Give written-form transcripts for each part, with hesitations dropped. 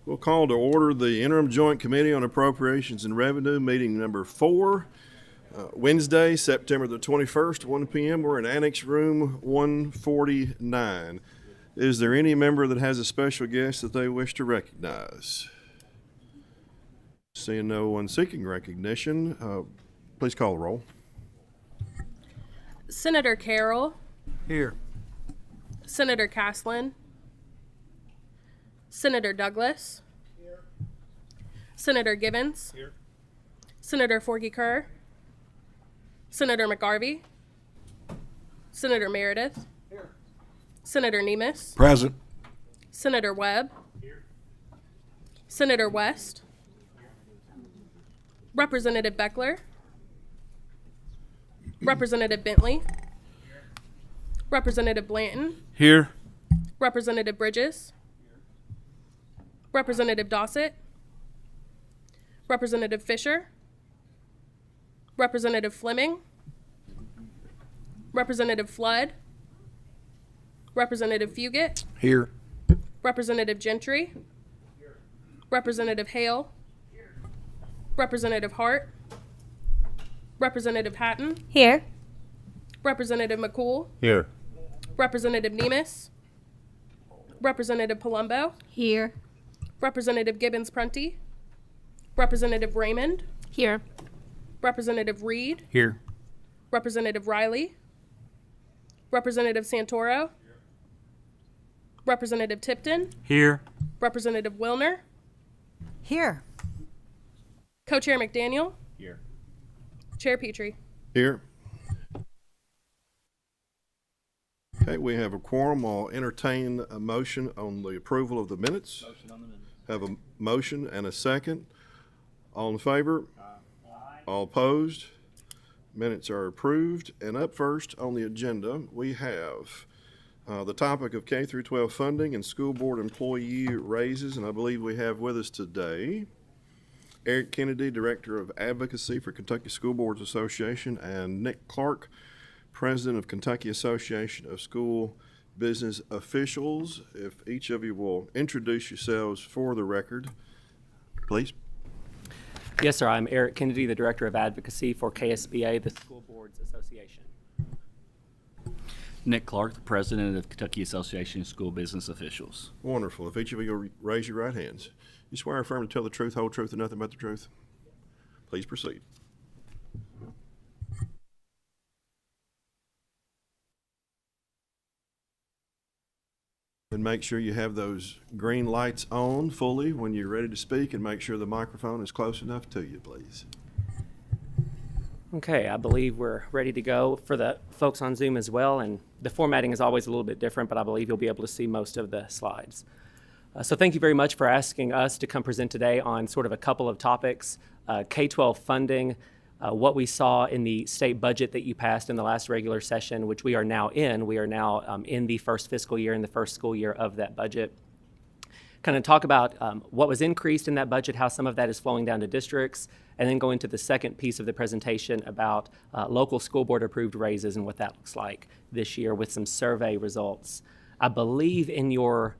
We'll call to order the Interim Joint Committee on Appropriations and Revenue, meeting number 4, Wednesday, September the 21st, 1 p.m. We're in Annex Room 149. Is there any member that has a special guest that they wish to recognize? Seeing no one seeking recognition, please call the roll. Senator Carroll. Here. Senator Caslin. Senator Douglas. Here. Senator Gibbons. Here. Senator Forgy-Kerr. Senator McGarvey. Senator Meredith. Here. Senator Nemis. Present. Senator Webb. Here. Senator West. Representative Beckler. Representative Bentley. Representative Blanton. Here. Representative Bridges. Representative Dossett. Representative Fisher. Representative Fleming. Representative Flood. Representative Fugit. Here. Representative Gentry. Representative Hale. Representative Hart. Representative Hatton. Here. Representative McCool. Here. Representative Nemis. Representative Palumbo. Here. Representative Gibbons-Prunty. Representative Raymond. Here. Representative Reed. Here. Representative Riley. Representative Santoro. Representative Tipton. Here. Representative Wilner. Here. Co-Chair McDaniel. Here. Chair Petrie. Here. Okay, we have a quorum. I'll entertain a motion on the approval of the minutes. Motion on the minutes. Have a motion and a second. All in favor? Aye. All opposed? Minutes are approved. And up first on the agenda, we have the topic of K through 12 funding and school board employee raises. And I believe we have with us today Eric Kennedy, Director of Advocacy for Kentucky School Boards Association, and Nick Clark, President of Kentucky Association of School Business Officials. If each of you will introduce yourselves for the record, please. Yes, sir. I'm Eric Kennedy, the Director of Advocacy for KSBA, the School Boards Association. Nick Clark, the President of Kentucky Association of School Business Officials. Wonderful. If each of you will raise your right hands. You swear or affirm to tell the truth, whole truth, and nothing but the truth? Please proceed. And make sure you have those green lights on fully when you're ready to speak, and make sure the microphone is close enough to you, please. Okay, I believe we're ready to go for the folks on Zoom as well, and the formatting is always a little bit different, but I believe you'll be able to see most of the slides. So thank you very much for asking us to come present today on sort of a couple of topics, K-12 funding, what we saw in the state budget that you passed in the last regular session, which we are now in. We are now in the first fiscal year, in the first school year of that budget. Kind of talk about what was increased in that budget, how some of that is flowing down to districts, and then go into the second piece of the presentation about local school board approved raises and what that looks like this year with some survey results. I believe in your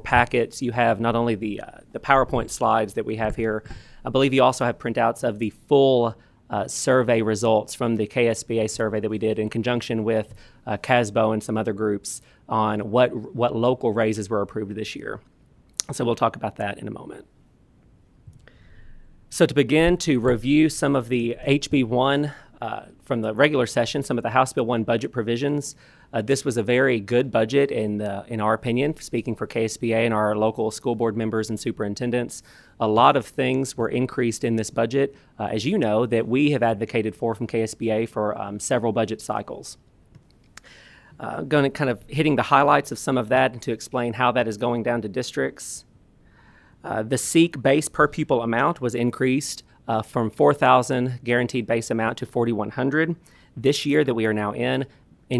packets you have not only the PowerPoint slides that we have here, I believe you also have printouts of the full survey results from the KSBA survey that we did in conjunction with CASBO and some other groups on what local raises were approved this year. So we'll talk about that in a moment. So to begin to review some of the HB 1 from the regular session, some of the House Bill 1 budget provisions. This was a very good budget in our opinion, speaking for KSBA and our local school board members and superintendents. A lot of things were increased in this budget, as you know, that we have advocated for from KSBA for several budget cycles. Going to kind of hitting the highlights of some of that and to explain how that is going down to districts. The SEEK base per pupil amount was increased from $4,000 guaranteed base amount to $4,100. This year that we are now in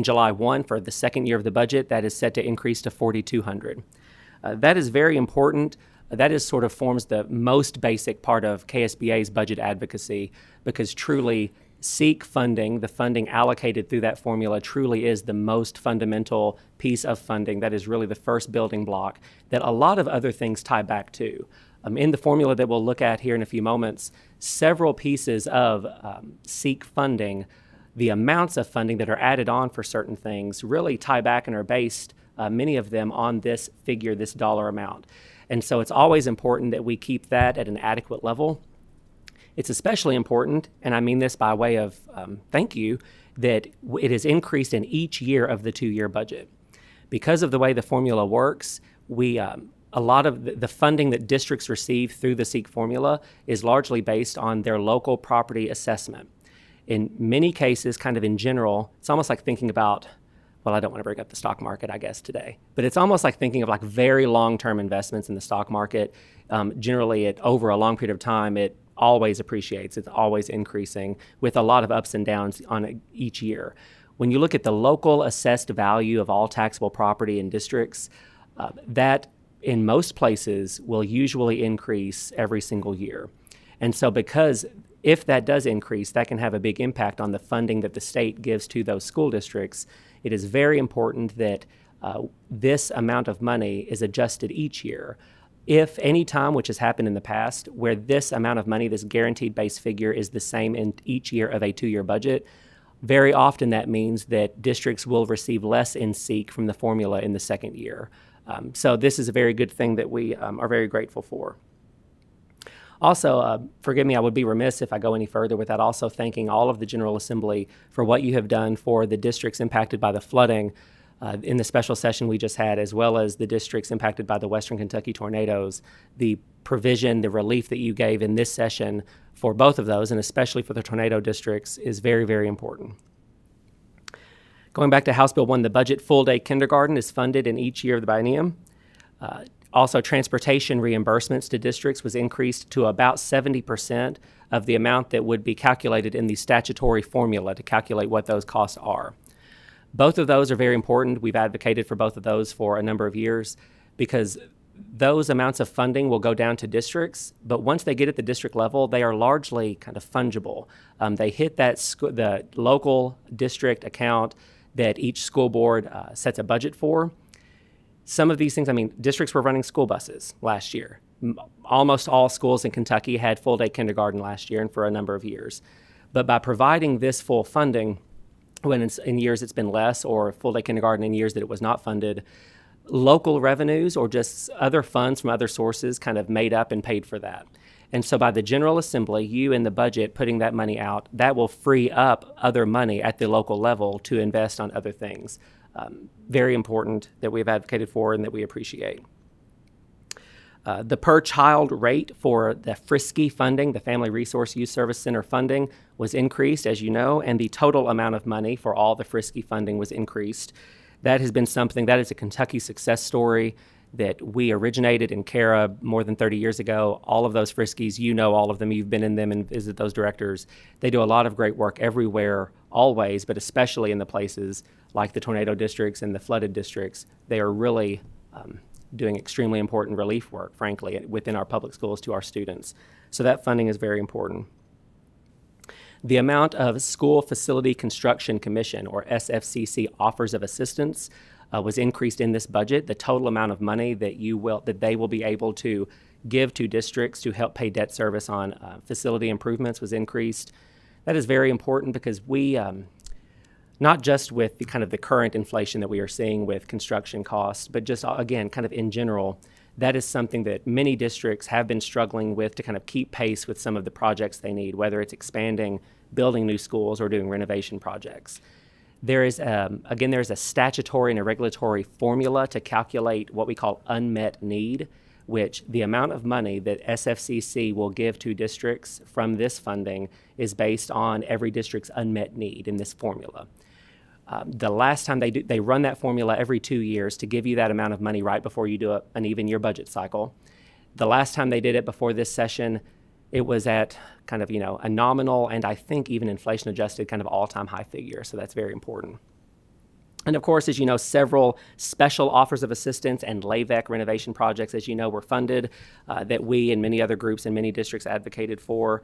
July 1 for the second year of the budget, that is set to increase to $4,200. That is very important. That is sort of forms the most basic part of KSBA's budget advocacy, because truly SEEK funding, the funding allocated through that formula, truly is the most fundamental piece of funding. That is really the first building block that a lot of other things tie back to. In the formula that we'll look at here in a few moments, several pieces of SEEK funding, the amounts of funding that are added on for certain things really tie back and are based, many of them, on this figure, this dollar amount. And so it's always important that we keep that at an adequate level. It's especially important, and I mean this by way of thank you, that it is increased in each year of the 2-year budget. Because of the way the formula works, a lot of the funding that districts receive through the SEEK formula is largely based on their local property assessment. In many cases, kind of in general, it's almost like thinking about, well, I don't want to bring up the stock market, I guess, today, but it's almost like thinking of like very long-term investments in the stock market. Generally, over a long period of time, it always appreciates. It's always increasing with a lot of ups and downs on each year. When you look at the local assessed value of all taxable property in districts, that in most places will usually increase every single year. And so because if that does increase, that can have a big impact on the funding that the state gives to those school districts. It is very important that this amount of money is adjusted each year. If any time, which has happened in the past, where this amount of money, this guaranteed base figure, is the same in each year of a 2-year budget, very often that means that districts will receive less in SEEK from the formula in the second year. So this is a very good thing that we are very grateful for. Also, forgive me, I would be remiss if I go any further without also thanking all of the General Assembly for what you have done for the districts impacted by the flooding in the special session we just had, as well as the districts impacted by the Western Kentucky tornadoes. The provision, the relief that you gave in this session for both of those, and especially for the tornado districts, is very, very important. Going back to House Bill 1, the budget full-day kindergarten is funded in each year of the biennium. Also, transportation reimbursements to districts was increased to about 70% of the amount that would be calculated in the statutory formula to calculate what those costs are. Both of those are very important. We've advocated for both of those for a number of years because those amounts of funding will go down to districts, but once they get at the district level, they are largely kind of fungible. They hit the local district account that each school board sets a budget for. Some of these things, districts were running school buses last year. Almost all schools in Kentucky had full-day kindergarten last year and for a number of years. But by providing this full funding, when in years it's been less, or full-day kindergarten in years that it was not funded, local revenues or just other funds from other sources kind of made up and paid for that. And so by the General Assembly, you in the budget putting that money out, that will free up other money at the local level to invest on other things. Very important that we've advocated for and that we appreciate. The per child rate for the Frisky funding, the Family Resource Youth Service Center funding, was increased, as you know, and the total amount of money for all the Frisky funding was increased. That has been something, that is a Kentucky success story that we originated in Cara more than 30 years ago. All of those Friskies, you know all of them, you've been in them and visited those directors. They do a lot of great work everywhere, always, but especially in the places like the tornado districts and the flooded districts. They are really doing extremely important relief work, frankly, within our public schools to our students. So that funding is very important. The amount of School Facility Construction Commission, or SFCC, offers of assistance was increased in this budget. The total amount of money that they will be able to give to districts to help pay debt service on facility improvements was increased. That is very important because we, not just with the current inflation that we are seeing with construction costs, but just again, kind of in general, that is something that many districts have been struggling with to kind of keep pace with some of the projects they need, whether it's expanding, building new schools, or doing renovation projects. There is a statutory and a regulatory formula to calculate what we call unmet need, which the amount of money that SFCC will give to districts from this funding is based on every district's unmet need in this formula. The last time they run that formula every 2 years to give you that amount of money right before you do an even year budget cycle. The last time they did it before this session, it was at kind of, a nominal and I think even inflation adjusted kind of all-time high figure. So that's very important. And of course, as you know, several special offers of assistance and LAVEC renovation projects, as you know, were funded that we and many other groups and many districts advocated for,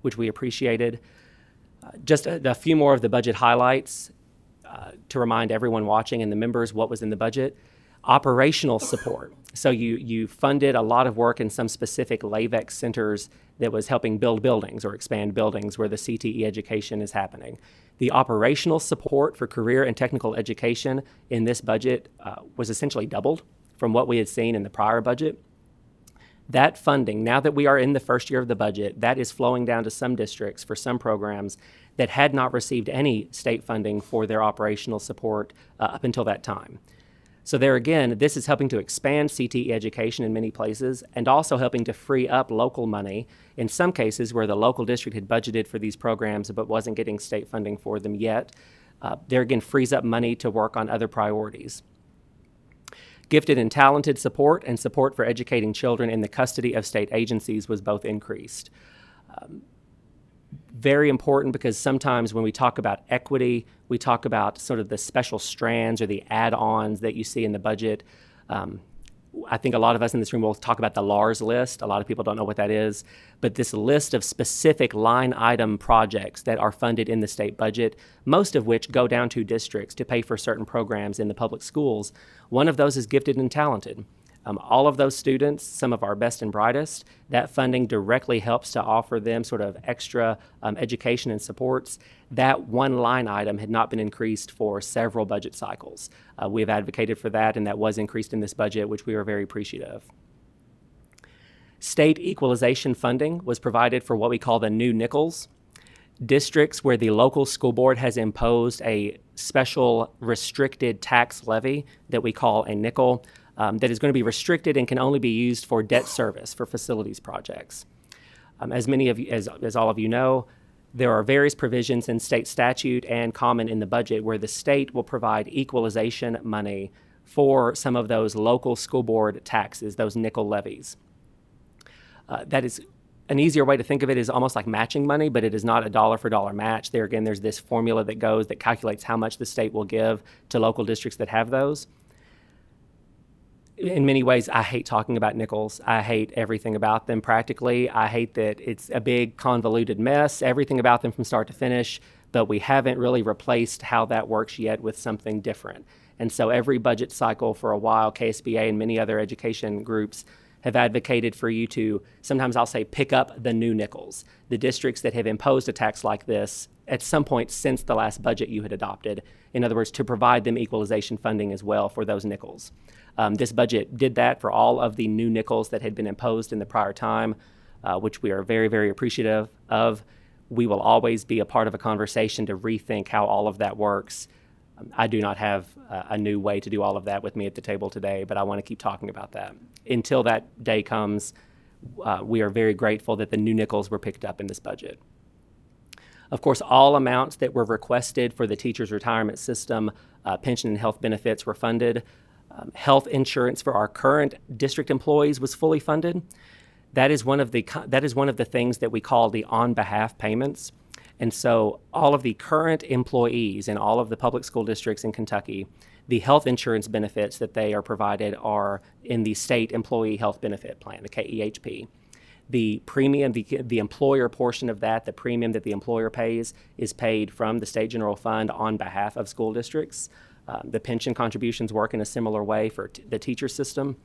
which we appreciated. Just a few more of the budget highlights to remind everyone watching and the members what was in the budget. Operational support. So you funded a lot of work in some specific LAVEX centers that was helping build buildings or expand buildings where the CTE education is happening. The operational support for career and technical education in this budget was essentially doubled from what we had seen in the prior budget. That funding, now that we are in the first year of the budget, that is flowing down to some districts for some programs that had not received any state funding for their operational support up until that time. So there again, this is helping to expand CTE education in many places and also helping to free up local money in some cases where the local district had budgeted for these programs but wasn't getting state funding for them yet. There again frees up money to work on other priorities. Gifted and talented support and support for educating children in the custody of state agencies was both increased. Very important because sometimes when we talk about equity, we talk about sort of the special strands or the add-ons that you see in the budget. I think a lot of us in this room will talk about the Lars List. A lot of people don't know what that is, but this list of specific line item projects that are funded in the state budget, most of which go down to districts to pay for certain programs in the public schools. One of those is gifted and talented. All of those students, some of our best and brightest, that funding directly helps to offer them sort of extra education and supports. That one line item had not been increased for several budget cycles. We have advocated for that, and that was increased in this budget, which we are very appreciative of. State equalization funding was provided for what we call the new nickels. Districts where the local school board has imposed a special restricted tax levy that we call a nickel, that is going to be restricted and can only be used for debt service for facilities projects. As many of you, as all of you know, there are various provisions in state statute and common in the budget where the state will provide equalization money for some of those local school board taxes, those nickel levies. That is an easier way to think of it is almost like matching money, but it is not a dollar for dollar match. There again, there's this formula that calculates how much the state will give to local districts that have those. In many ways, I hate talking about nickels. I hate everything about them practically. I hate that it's a big convoluted mess, everything about them from start to finish, but we haven't really replaced how that works yet with something different. And so every budget cycle for a while, KSBA and many other education groups have advocated for you to, sometimes I'll say, pick up the new nickels. The districts that have imposed a tax like this at some point since the last budget you had adopted. In other words, to provide them equalization funding as well for those nickels. This budget did that for all of the new nickels that had been imposed in the prior time, which we are very, very appreciative of. We will always be a part of a conversation to rethink how all of that works. I do not have a new way to do all of that with me at the table today, but I want to keep talking about that. Until that day comes, we are very grateful that the new nickels were picked up in this budget. Of course, all amounts that were requested for the teachers' retirement system, pension and health benefits were funded. Health insurance for our current district employees was fully funded. That is one of the things that we call the on-behalf payments. And so all of the current employees in all of the public school districts in Kentucky, the health insurance benefits that they are provided are in the state employee health benefit plan, the KEHP. The premium, the employer portion of that, the premium that the employer pays, is paid from the state general fund on behalf of school districts. The pension contributions work in a similar way for the teacher system.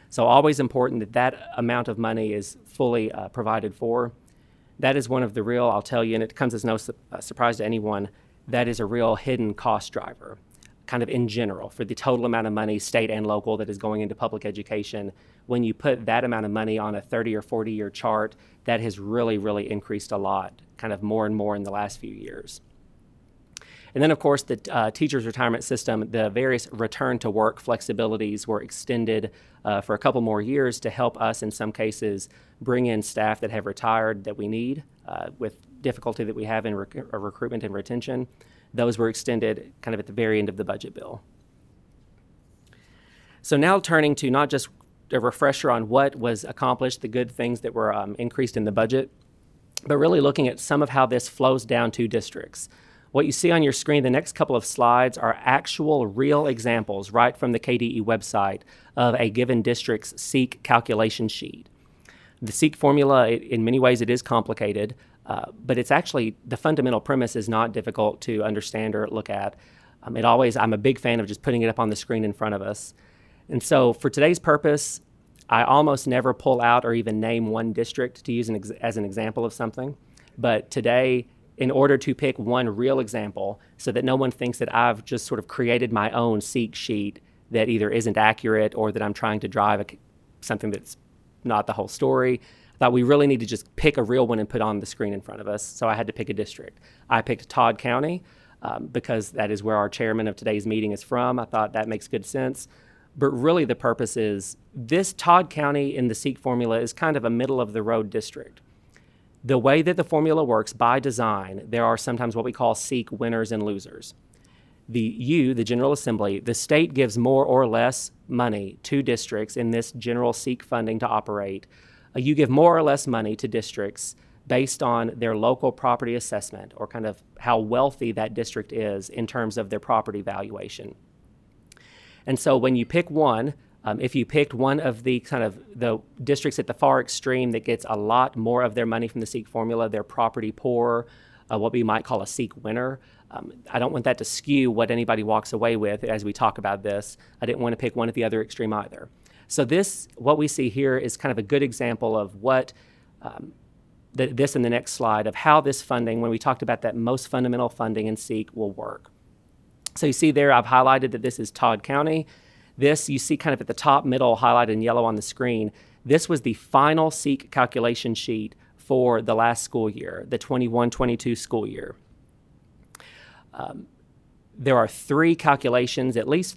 So always important that that amount of money is fully provided for. That is one of the real, I'll tell you, and it comes as no surprise to anyone, that is a real hidden cost driver, kind of in general, for the total amount of money, state and local, that is going into public education. When you put that amount of money on a 30 or 40-year chart, that has really, really increased a lot, kind of more and more in the last few years. And then, of course, the teachers' retirement system, the various return to work flexibilities were extended for a couple more years to help us, in some cases, bring in staff that have retired that we need with difficulty that we have in recruitment and retention. Those were extended kind of at the very end of the budget bill. So now turning to not just a refresher on what was accomplished, the good things that were increased in the budget, but really looking at some of how this flows down to districts. What you see on your screen, the next couple of slides, are actual real examples right from the KDE website of a given district's SEEK calculation sheet. The SEEK formula, in many ways, it is complicated. But it's actually, the fundamental premise is not difficult to understand or look at. I'm a big fan of just putting it up on the screen in front of us. And so for today's purpose, I almost never pull out or even name one district to use as an example of something. But today, in order to pick one real example so that no one thinks that I've just sort of created my own SEEK sheet that either isn't accurate or that I'm trying to drive something that's not the whole story, I thought we really need to just pick a real one and put on the screen in front of us. So I had to pick a district. I picked Todd County because that is where our chairman of today's meeting is from. I thought that makes good sense. But really the purpose is this Todd County in the SEEK formula is kind of a middle of the road district. The way that the formula works by design, there are sometimes what we call SEEK winners and losers. The General Assembly, the state gives more or less money to districts in this general SEEK funding to operate. You give more or less money to districts based on their local property assessment or kind of how wealthy that district is in terms of their property valuation. And so when you pick one, if you picked one of the kind of the districts at the far extreme that gets a lot more of their money from the SEEK formula, they're property poor, what we might call a SEEK winner. I don't want that to skew what anybody walks away with as we talk about this. I didn't want to pick one at the other extreme either. So what we see here is kind of a good example of what this and the next slide of how this funding, when we talked about that most fundamental funding in SEEK, will work. So you see there, I've highlighted that this is Todd County. This, you see kind of at the top middle highlighted in yellow on the screen. This was the final SEEK calculation sheet for the last school year, the 21-22 school year. There are at least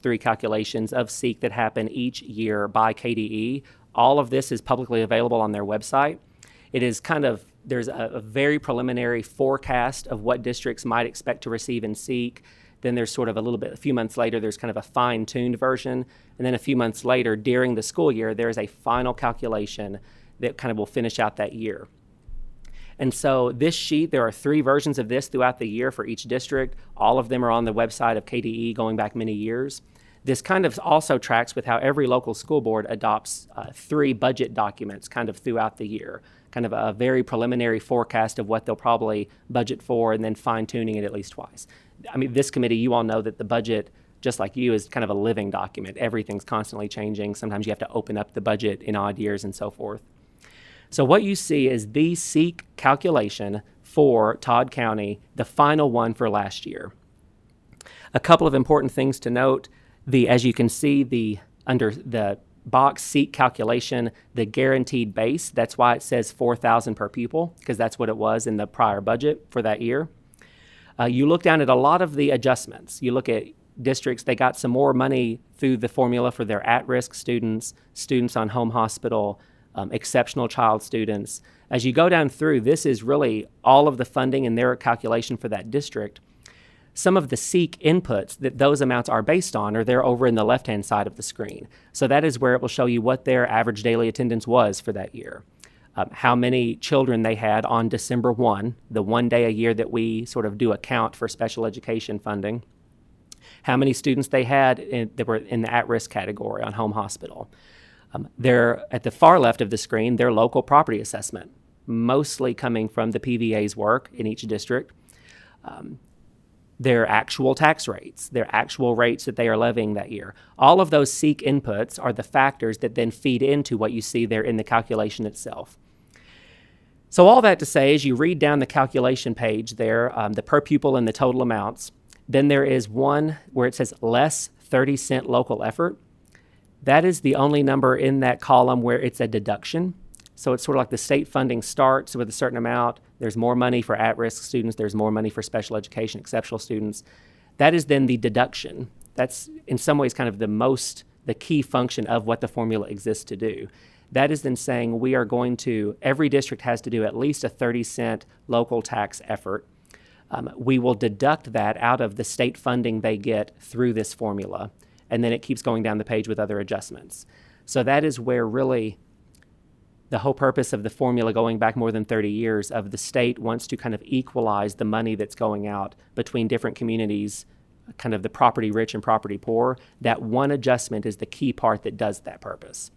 three calculations of SEEK that happen each year by KDE. All of this is publicly available on their website. It is there's a very preliminary forecast of what districts might expect to receive in SEEK. Then there's sort of a few months later, there's kind of a fine-tuned version. And then a few months later, during the school year, there's a final calculation that kind of will finish out that year. And so this sheet, there are three versions of this throughout the year for each district. All of them are on the website of KDE going back many years. This kind of also tracks with how every local school board adopts three budget documents kind of throughout the year, kind of a very preliminary forecast of what they'll probably budget for and then fine-tuning it at least twice. I mean, this committee, you all know that the budget, just like you, is kind of a living document. Everything's constantly changing. Sometimes you have to open up the budget in odd years and so forth. So what you see is the SEEK calculation for Todd County, the final one for last year. A couple of important things to note. As you can see, under the box SEEK calculation, the guaranteed base, that's why it says $4,000 per pupil, because that's what it was in the prior budget for that year. You look down at a lot of the adjustments. You look at districts, they got some more money through the formula for their at-risk students, students on home hospital, exceptional child students. As you go down through, this is really all of the funding in their calculation for that district. Some of the SEEK inputs that those amounts are based on are there over in the left-hand side of the screen. So that is where it will show you what their average daily attendance was for that year. How many children they had on December 1, the one day a year that we sort of do a count for special education funding. How many students they had that were in the at-risk category on home hospital. They're at the far left of the screen, their local property assessment, mostly coming from the PVA's work in each district. Their actual tax rates, their actual rates that they are levying that year. All of those SEEK inputs are the factors that then feed into what you see there in the calculation itself. So all that to say, as you read down the calculation page there, the per pupil and the total amounts, then there is one where it says less 30-cent local effort. That is the only number in that column where it's a deduction. So it's sort of like the state funding starts with a certain amount. There's more money for at-risk students. There's more money for special education, exceptional students. That is then the deduction. That's in some ways kind of the key function of what the formula exists to do. That is then saying every district has to do at least a 30-cent local tax effort. We will deduct that out of the state funding they get through this formula. And then it keeps going down the page with other adjustments. So that is where really the whole purpose of the formula going back more than 30 years of the state wants to kind of equalize the money that's going out between different communities, kind of the property rich and property poor. That one adjustment is the key part that does that purpose.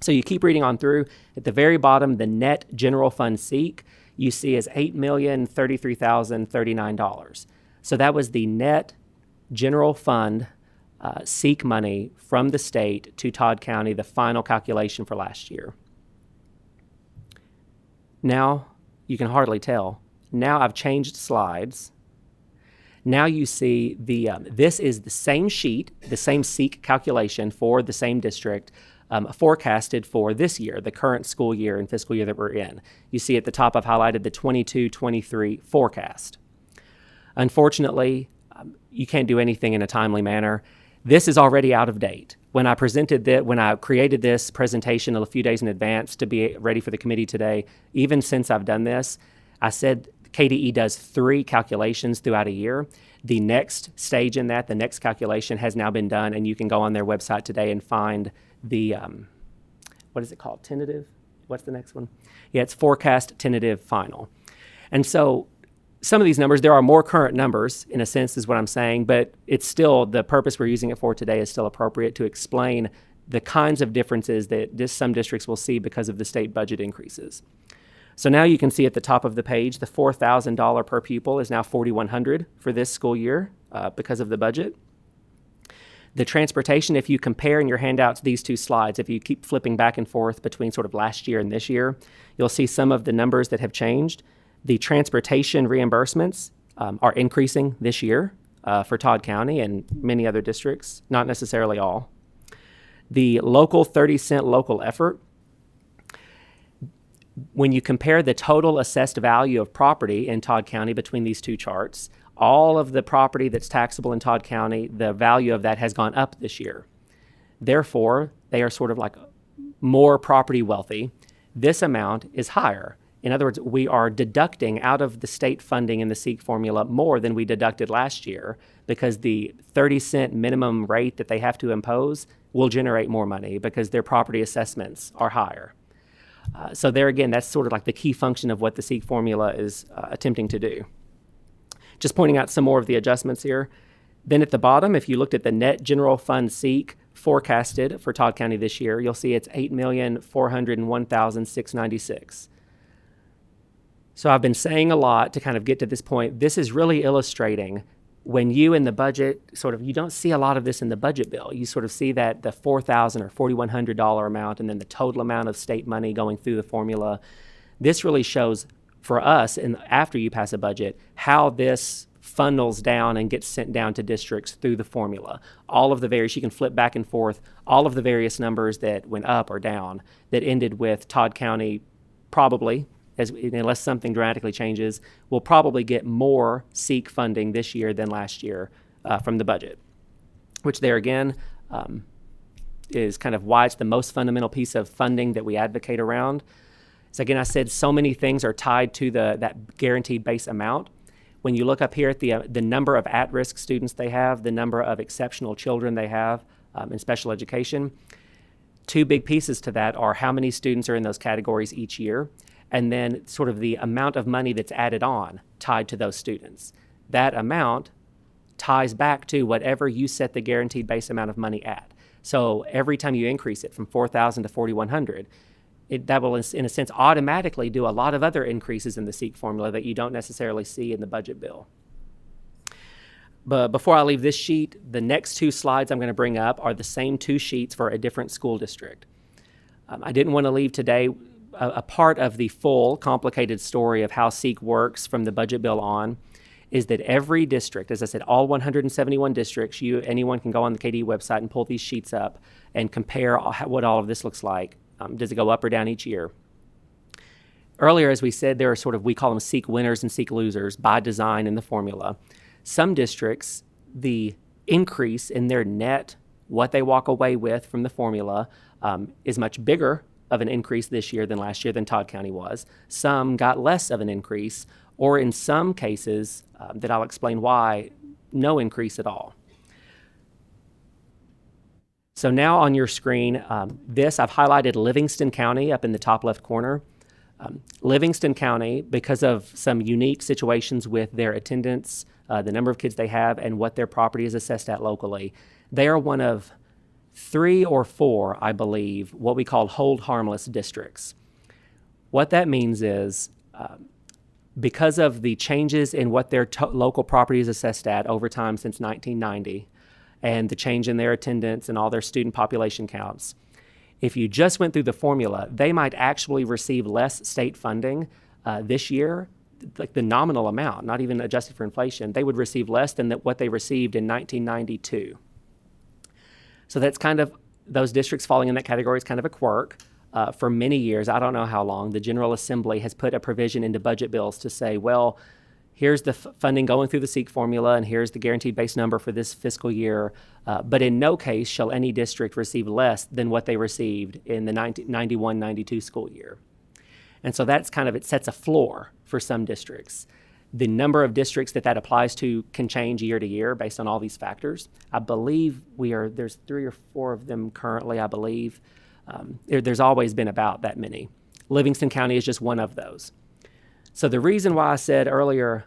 So you keep reading on through. At the very bottom, the net general fund SEEK, you see is $8,033,039. So that was the net general fund SEEK money from the state to Todd County, the final calculation for last year. Now, you can hardly tell. Now I've changed slides. Now you see this is the same sheet, the same SEEK calculation for the same district forecasted for this year, the current school year and fiscal year that we're in. You see at the top I've highlighted the 22-23 forecast. Unfortunately, you can't do anything in a timely manner. This is already out of date. When I created this presentation a few days in advance to be ready for the committee today, even since I've done this, I said KDE does 3 calculations throughout a year. The next stage in that, the next calculation has now been done, and you can go on their website today and find the, what is it called, tentative? What's the next one? Yeah, it's forecast, tentative, final. And so some of these numbers, there are more current numbers, in a sense, is what I'm saying, but it's still, the purpose we're using it for today is still appropriate to explain the kinds of differences that some districts will see because of the state budget increases. So now you can see at the top of the page, the $4,000 per pupil is now $4,100 for this school year because of the budget. The transportation, if you compare in your handouts these two slides, if you keep flipping back and forth between sort of last year and this year, you'll see some of the numbers that have changed. The transportation reimbursements are increasing this year for Todd County and many other districts, not necessarily all. The local 30-cent local effort, when you compare the total assessed value of property in Todd County between these two charts, all of the property that's taxable in Todd County, the value of that has gone up this year. Therefore, they are sort of like more property wealthy. This amount is higher. In other words, we are deducting out of the state funding in the SEEK formula more than we deducted last year because the 30-cent minimum rate that they have to impose will generate more money because their property assessments are higher. So there again, that's sort of like the key function of what the SEEK formula is attempting to do. Just pointing out some more of the adjustments here. Then at the bottom, if you looked at the net general fund SEEK forecasted for Todd County this year, you'll see it's $8,401,696. So I've been saying a lot to kind of get to this point. This is really illustrating when you in the budget, you don't see a lot of this in the budget bill. You sort of see that the $4,000 or $4,100 amount and then the total amount of state money going through the formula. This really shows for us, and after you pass a budget, how this funnels down and gets sent down to districts through the formula. All of the various, you can flip back and forth, all of the various numbers that went up or down that ended with Todd County probably, unless something dramatically changes, will probably get more SEEK funding this year than last year from the budget, which there again is kind of why it's the most fundamental piece of funding that we advocate around. So again, I said so many things are tied to that guaranteed base amount. When you look up here at the number of at-risk students they have, the number of exceptional children they have in special education, two big pieces to that are how many students are in those categories each year, and then sort of the amount of money that's added on tied to those students. That amount ties back to whatever you set the guaranteed base amount of money at. So every time you increase it from $4,000 to $4,100, that will, in a sense, automatically do a lot of other increases in the SEEK formula that you don't necessarily see in the budget bill. But before I leave this sheet, the next two slides I'm going to bring up are the same two sheets for a different school district. I didn't want to leave today a part of the full complicated story of how SEEK works from the budget bill on is that every district, as I said, all 171 districts, anyone can go on the KDE website and pull these sheets up and compare what all of this looks like. Does it go up or down each year? Earlier, as we said, there are we call them SEEK winners and SEEK losers by design in the formula. Some districts, the increase in their net, what they walk away with from the formula, is much bigger of an increase this year than last year than Todd County was. Some got less of an increase, or in some cases, that I'll explain why, no increase at all. So now on your screen, I've highlighted Livingston County up in the top left corner. Livingston County, because of some unique situations with their attendance, the number of kids they have, and what their property is assessed at locally, they are one of 3 or 4, I believe, what we call hold harmless districts. What that means is Because of the changes in what their local property is assessed at over time since 1990, and the change in their attendance and all their student population counts, if you just went through the formula, they might actually receive less state funding this year, like the nominal amount, not even adjusted for inflation. They would receive less than what they received in 1992. So that's kind of, those districts falling in that category is kind of a quirk. For many years, I don't know how long, the General Assembly has put a provision into budget bills to say, well, here's the funding going through the SEEK formula, and here's the guaranteed base number for this fiscal year. But in no case shall any district receive less than what they received in the 91-92 school year. And so that's kind of, it sets a floor for some districts. The number of districts that applies to can change year to year based on all these factors. I believe there's 3 or 4 of them currently, I believe. There's always been about that many. Livingston County is just one of those. So the reason why I said earlier,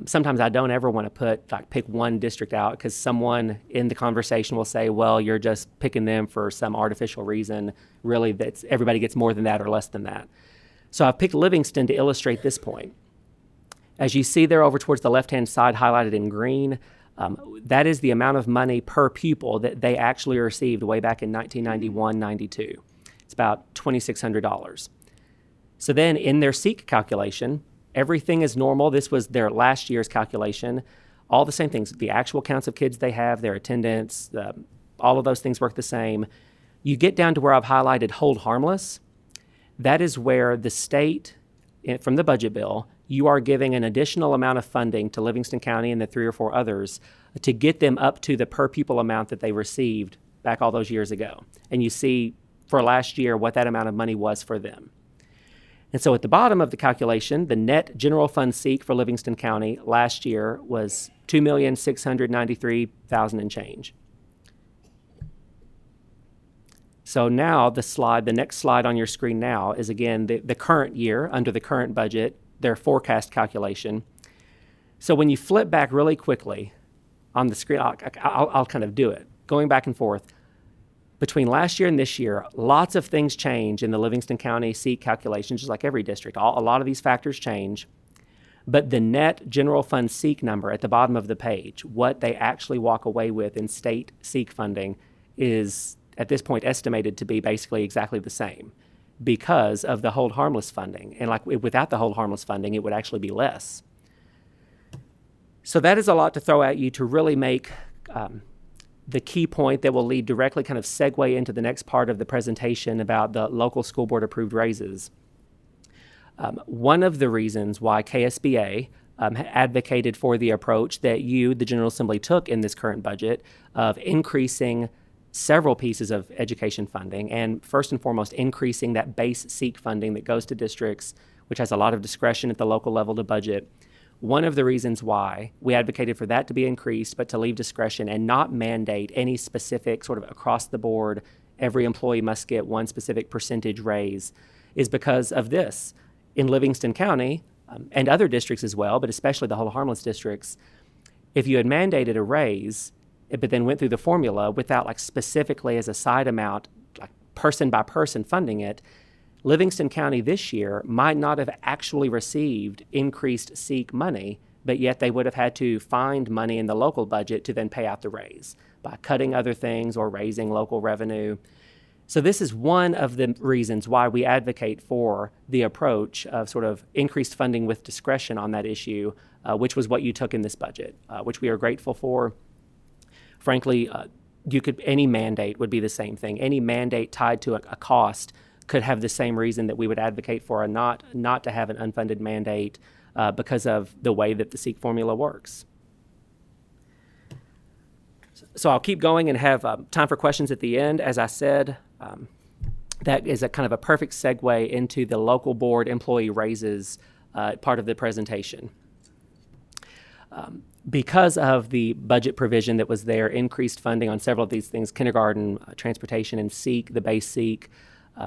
sometimes I don't ever want to pick one district out, because someone in the conversation will say, well, you're just picking them for some artificial reason. Really, everybody gets more than that or less than that. So I've picked Livingston to illustrate this point. As you see there over towards the left-hand side highlighted in green, that is the amount of money per pupil that they actually received way back in 1991-92. It's about $2,600. So then in their SEEK calculation, everything is normal. This was their last year's calculation. All the same things, the actual counts of kids they have, their attendance, all of those things work the same. You get down to where I've highlighted hold harmless. That is where the state, from the budget bill, you are giving an additional amount of funding to Livingston County and the 3 or 4 others to get them up to the per pupil amount that they received back all those years ago. And you see for last year what that amount of money was for them. And so at the bottom of the calculation, the net general fund SEEK for Livingston County last year was $2,693,000 and change. So now the next slide on your screen now is again the current year under the current budget, their forecast calculation. So when you flip back really quickly on the screen, I'll kind of do it, going back and forth. Between last year and this year, lots of things change in the Livingston County SEEK calculation, just like every district. A lot of these factors change. But the net general fund SEEK number at the bottom of the page, what they actually walk away with in state SEEK funding, is at this point estimated to be basically exactly the same because of the hold harmless funding. And without the hold harmless funding, it would actually be less. So that is a lot to throw at you to really make the key point that will lead directly kind of segue into the next part of the presentation about the local school board approved raises. One of the reasons why KSBA advocated for the approach that the General Assembly, took in this current budget of increasing several pieces of education funding, and first and foremost, increasing that base SEEK funding that goes to districts, which has a lot of discretion at the local level to budget. One of the reasons why we advocated for that to be increased, but to leave discretion and not mandate any specific sort of across the board, every employee must get one specific percentage raise, is because of this. In Livingston County, and other districts as well, but especially the hold harmless districts, if you had mandated a raise, but then went through the formula without specifically as a side amount, person by person funding it, Livingston County this year might not have actually received increased SEEK money, but yet they would have had to find money in the local budget to then pay out the raise by cutting other things or raising local revenue. So this is one of the reasons why we advocate for the approach of sort of increased funding with discretion on that issue, which was what you took in this budget, which we are grateful for. Frankly, any mandate would be the same thing. Any mandate tied to a cost could have the same reason that we would advocate for not to have an unfunded mandate because of the way that the SEEK formula works. So I'll keep going and have time for questions at the end. As I said, that is a kind of a perfect segue into the local board employee raises part of the presentation. Because of the budget provision that was there, increased funding on several of these things, kindergarten, transportation, and SEEK, the base SEEK.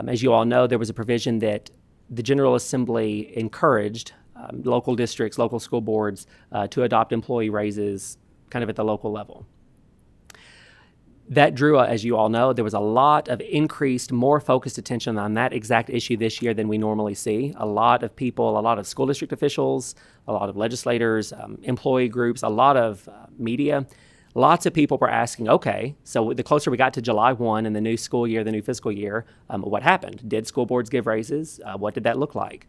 As you all know, there was a provision that the General Assembly encouraged local districts, local school boards to adopt employee raises kind of at the local level. That drew, as you all know, there was a lot of increased, more focused attention on that exact issue this year than we normally see. A lot of people, a lot of school district officials, a lot of legislators, employee groups, a lot of media, lots of people were asking, okay, so the closer we got to July 1 and the new school year, the new fiscal year, what happened? Did school boards give raises? What did that look like?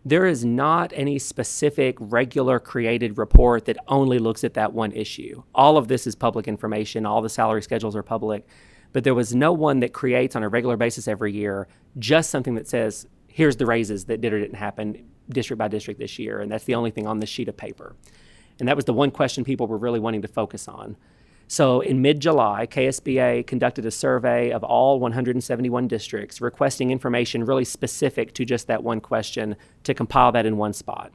There is not any specific regular created report that only looks at that one issue. All of this is public information. All the salary schedules are public, but there was no one that creates on a regular basis every year just something that says, here's the raises that did or didn't happen district by district this year, and that's the only thing on this sheet of paper. And that was the one question people were really wanting to focus on. So in mid-July, KSBA conducted a survey of all 171 districts, requesting information really specific to just that one question to compile that in one spot.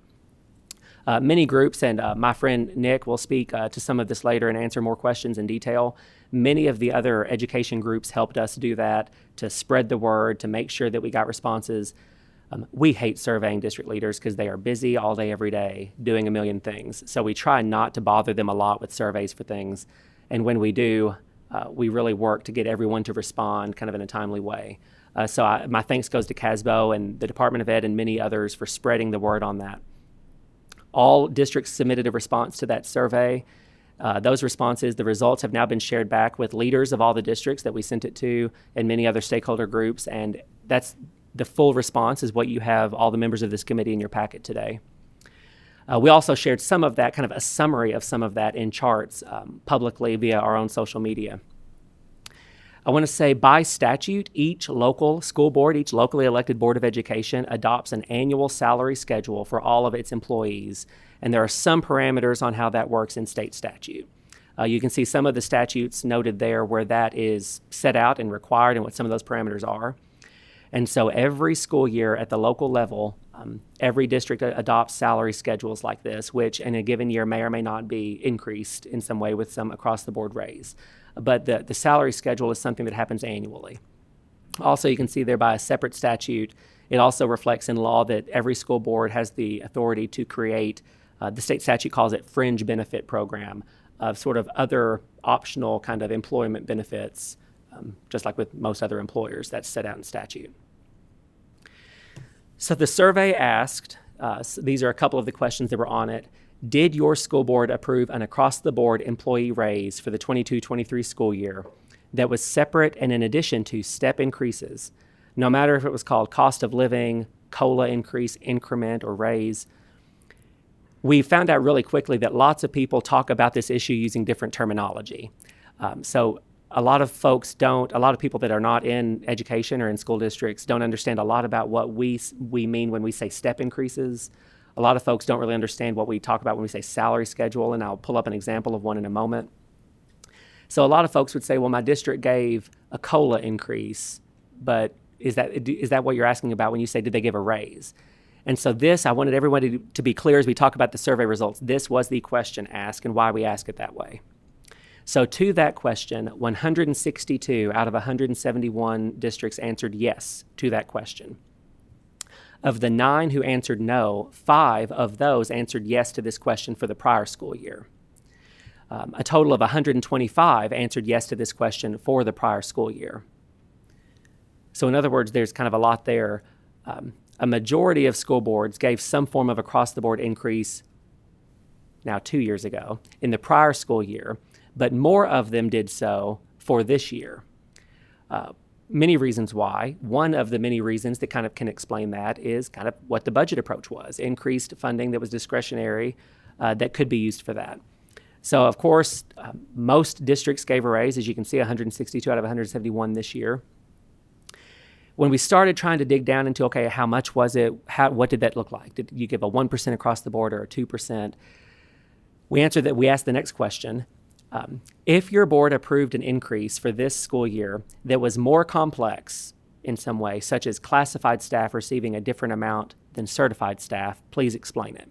Many groups, and my friend Nick will speak to some of this later and answer more questions in detail. Many of the other education groups helped us do that to spread the word, to make sure that we got responses. We hate surveying district leaders because they are busy all day, every day, doing a million things. So we try not to bother them a lot with surveys for things. And when we do, we really work to get everyone to respond kind of in a timely way. So my thanks goes to CASBO and the Department of Ed and many others for spreading the word on that. All districts submitted a response to that survey. Those responses, the results have now been shared back with leaders of all the districts that we sent it to and many other stakeholder groups. And that's the full response is what you have all the members of this committee in your packet today. We also shared some of that, kind of a summary of some of that in charts publicly via our own social media. I want to say by statute, each local school board, each locally elected Board of Education adopts an annual salary schedule for all of its employees. And there are some parameters on how that works in state statute. You can see some of the statutes noted there where that is set out and required and what some of those parameters are. And so every school year at the local level, every district adopts salary schedules like this, which in a given year may or may not be increased in some way with some across-the-board raise. But the salary schedule is something that happens annually. Also, you can see there by a separate statute, it also reflects in law that every school board has the authority to create, the state statute calls it fringe benefit program, of sort of other optional kind of employment benefits, just like with most other employers, that's set out in statute. So the survey asked, these are a couple of the questions that were on it. Did your school board approve an across-the-board employee raise for the 22-23 school year that was separate and in addition to step increases, no matter if it was called cost of living, COLA increase, increment, or raise? We found out really quickly that lots of people talk about this issue using different terminology. So a lot of people that are not in education or in school districts don't understand a lot about what we mean when we say step increases. A lot of folks don't really understand what we talk about when we say salary schedule, and I'll pull up an example of one in a moment. So a lot of folks would say, well, my district gave a COLA increase, but is that what you're asking about when you say, did they give a raise? And so I wanted everybody to be clear as we talk about the survey results. This was the question asked and why we ask it that way. So to that question, 162 out of 171 districts answered yes to that question. Of the 9 who answered no, 5 of those answered yes to this question for the prior school year. A total of 125 answered yes to this question for the prior school year. So in other words, there's kind of a lot there. A majority of school boards gave some form of across-the-board increase now 2 years ago in the prior school year, but more of them did so for this year. Many reasons why. One of the many reasons that kind of can explain that is kind of what the budget approach was, increased funding that was discretionary that could be used for that. So of course, most districts gave a raise, as you can see, 162 out of 171 this year. When we started trying to dig down into, okay, how much was it? What did that look like? Did you give a 1% across the board or a 2%? We asked the next question. If your board approved an increase for this school year that was more complex in some way, such as classified staff receiving a different amount than certified staff, please explain it.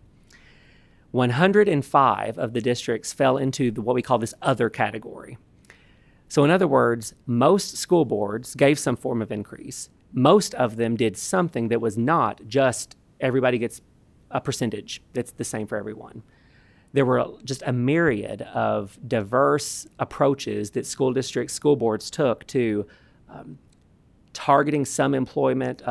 105 of the districts fell into what we call this other category. So in other words, most school boards gave some form of increase. Most of them did something that was not just everybody gets a percentage that's the same for everyone. there were just a myriad of diverse approaches that school districts, school boards took to targeting some employment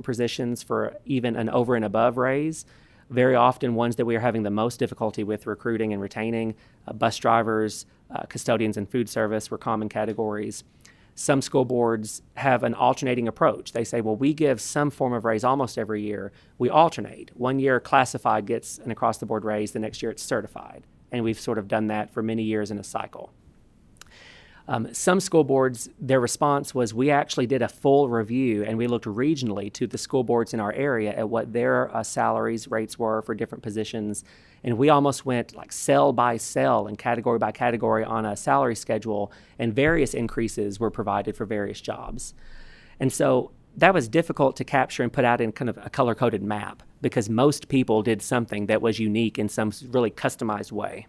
positions for even an over and above raise. Very often ones that we are having the most difficulty with recruiting and retaining. Bus drivers, custodians and food service were common categories. Some school boards have an alternating approach. They say, well, we give some form of raise almost every year. We alternate. One year classified gets an across-the-board raise, the next year it's certified. And we've sort of done that for many years in a cycle. Some school boards, their response was, we actually did a full review and we looked regionally to the school boards in our area at what their salaries rates were for different positions. And we almost went like cell by cell and category by category on a salary schedule, and various increases were provided for various jobs. And so that was difficult to capture and put out in kind of a color-coded map, because most people did something that was unique in some really customized way.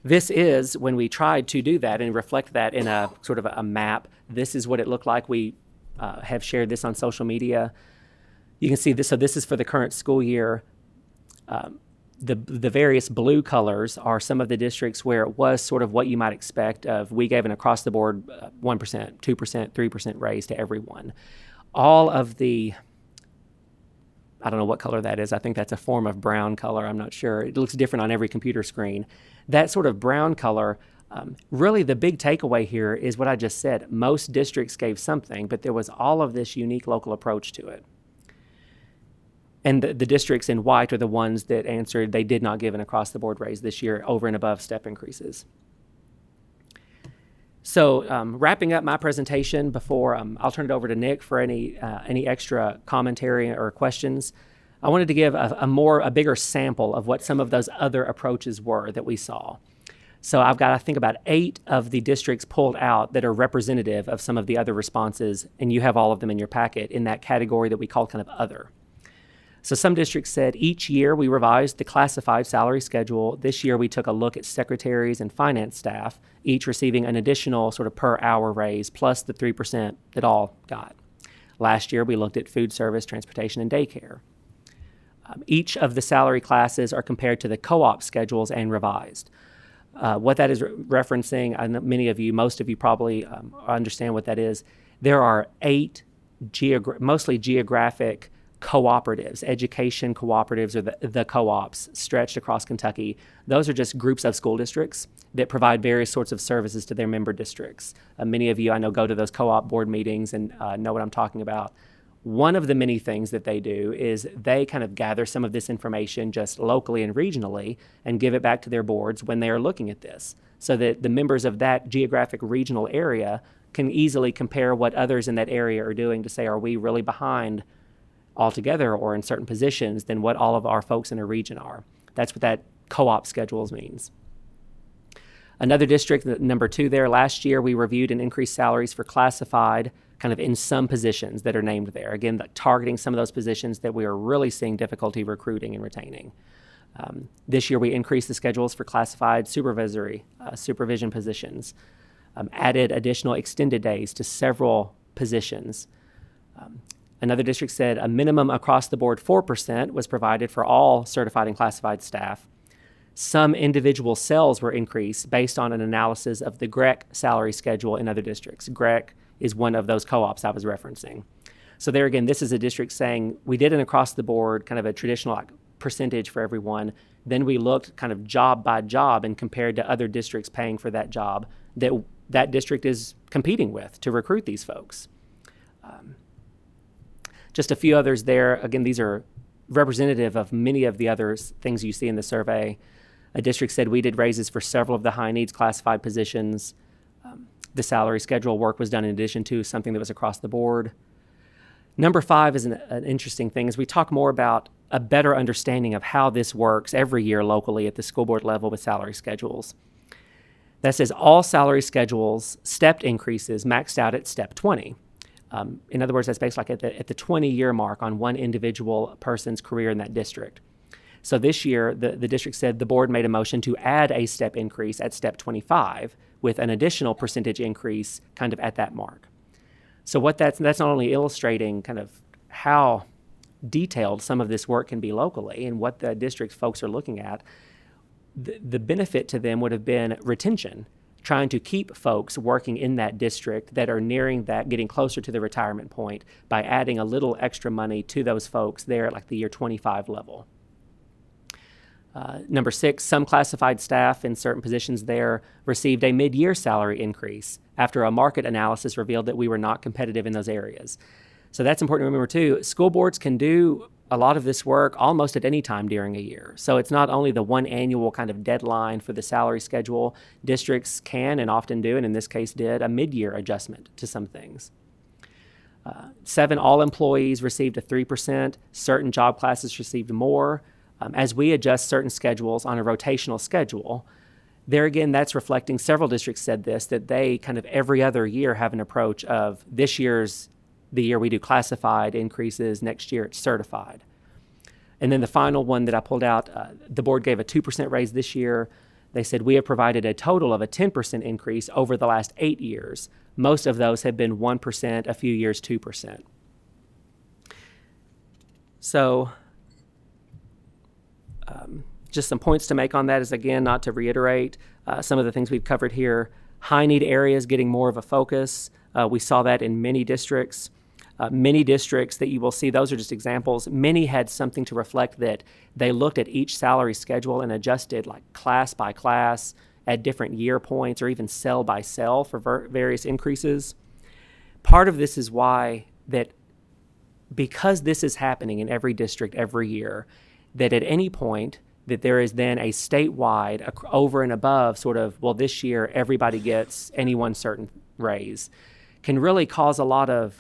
This is, when we tried to do that and reflect that in a sort of a map, this is what it looked like. We have shared this on social media. You can see this. So this is for the current school year. The various blue colors are some of the districts where it was sort of what you might expect of, we gave an across-the-board 1%, 2%, 3% raise to everyone. All of the, I don't know what color that is. I think that's a form of brown color. I'm not sure. It looks different on every computer screen. That sort of brown color, really the big takeaway here is what I just said. Most districts gave something, but there was all of this unique local approach to it. And the districts in white are the ones that answered they did not give an across-the-board raise this year over and above step increases. So wrapping up my presentation before I'll turn it over to Nick for any extra commentary or questions. I wanted to give a bigger sample of what some of those other approaches were that we saw. So I've got, I think, about 8 of the districts pulled out that are representative of some of the other responses, and you have all of them in your packet in that category that we call kind of other. So some districts said, each year we revised the classified salary schedule. This year we took a look at secretaries and finance staff, each receiving an additional sort of per hour raise plus the 3% that all got. Last year we looked at food service, transportation, and daycare. Each of the salary classes are compared to the co-op schedules and revised. What that is referencing, I know many of you, most of you probably understand what that is. There are 8 mostly geographic cooperatives, education cooperatives, or the co-ops stretched across Kentucky. Those are just groups of school districts that provide various sorts of services to their member districts. Many of you I know go to those co-op board meetings and know what I'm talking about. One of the many things that they do is they kind of gather some of this information just locally and regionally and give it back to their boards when they are looking at this, so that the members of that geographic regional area can easily compare what others in that area are doing to say, are we really behind altogether or in certain positions than what all of our folks in a region are. That's what that co-op schedules means. Another district, number 2 there, last year we reviewed and increased salaries for classified kind of in some positions that are named there. Again, targeting some of those positions that we are really seeing difficulty recruiting and retaining. This year we increased the schedules for classified supervision positions, added additional extended days to several positions. Another district said a minimum across-the-board 4% was provided for all certified and classified staff. Some individual cells were increased based on an analysis of the GREC salary schedule in other districts. GREC is one of those co-ops I was referencing. So there again, this is a district saying we did an across-the-board kind of a traditional percentage for everyone. Then we looked kind of job by job and compared to other districts paying for that job that district is competing with to recruit these folks. Just a few others there. Again, these are representative of many of the other things you see in the survey. A district said we did raises for several of the high needs classified positions. The salary schedule work was done in addition to something that was across the board. Number 5 is an interesting thing as we talk more about a better understanding of how this works every year locally at the school board level with salary schedules. That says all salary schedules, stepped increases maxed out at step 20. In other words, that's based like at the 20-year mark on one individual person's career in that district. So this year, the district said the board made a motion to add a step increase at step 25 with an additional percentage increase kind of at that mark. So what that's not only illustrating kind of how detailed some of this work can be locally and what the district folks are looking at, the benefit to them would have been retention, trying to keep folks working in that district that are nearing that, getting closer to the retirement point by adding a little extra money to those folks there at like the year 25 level. Number 6, some classified staff in certain positions there received a mid-year salary increase after a market analysis revealed that we were not competitive in those areas. So that's important to remember too. School boards can do a lot of this work almost at any time during a year. So it's not only the one annual kind of deadline for the salary schedule. Districts can and often do, and in this case did, a mid-year adjustment to some things. 7, all employees received a 3%. Certain job classes received more. As we adjust certain schedules on a rotational schedule, there again, that's reflecting, several districts said this, that they kind of every other year have an approach of this year's the year we do classified increases, next year it's certified. And then the final one that I pulled out, the board gave a 2% raise this year. They said we have provided a total of a 10% increase over the last 8 years. Most of those have been 1%, a few years 2%. So just some points to make on that is, again, not to reiterate some of the things we've covered here. High need areas getting more of a focus. We saw that in many districts. Many districts that you will see, those are just examples. Many had something to reflect that they looked at each salary schedule and adjusted like class by class at different year points or even cell by cell for various increases. Part of this is why that because this is happening in every district every year, that at any point that there is then a statewide over and above sort of, well, this year everybody gets any one certain raise, can really cause a lot of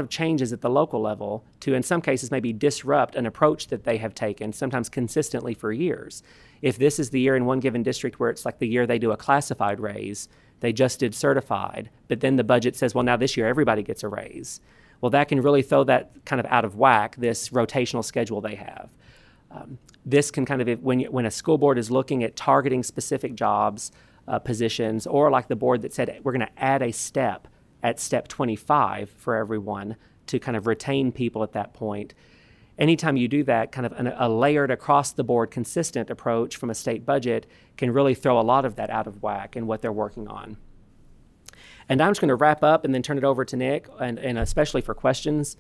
changes at the local level to, in some cases, maybe disrupt an approach that they have taken, sometimes consistently for years. If this is the year in one given district where it's like the year they do a classified raise, they just did certified, but then the budget says, well, now this year everybody gets a raise. Well, that can really throw that kind of out of whack, this rotational schedule they have. This can kind of, when a school board is looking at targeting specific jobs, positions, or like the board that said, we're going to add a step at step 25 for everyone to kind of retain people at that point. Anytime you do that, kind of a layered across the board consistent approach from a state budget can really throw a lot of that out of whack in what they're working on. And I'm just going to wrap up and then turn it over to Nick, and especially for questions.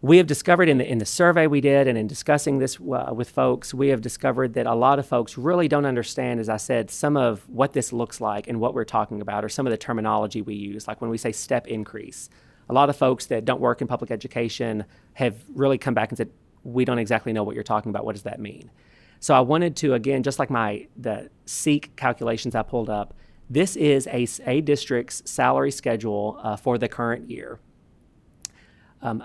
We have discovered in the survey we did and in discussing this with folks, we have discovered that a lot of folks really don't understand, as I said, some of what this looks like and what we're talking about, or some of the terminology we use, like when we say step increase. A lot of folks that don't work in public education have really come back and said, we don't exactly know what you're talking about. What does that mean? So I wanted to, again, just like the SEEK calculations I pulled up, this is a district's salary schedule for the current year.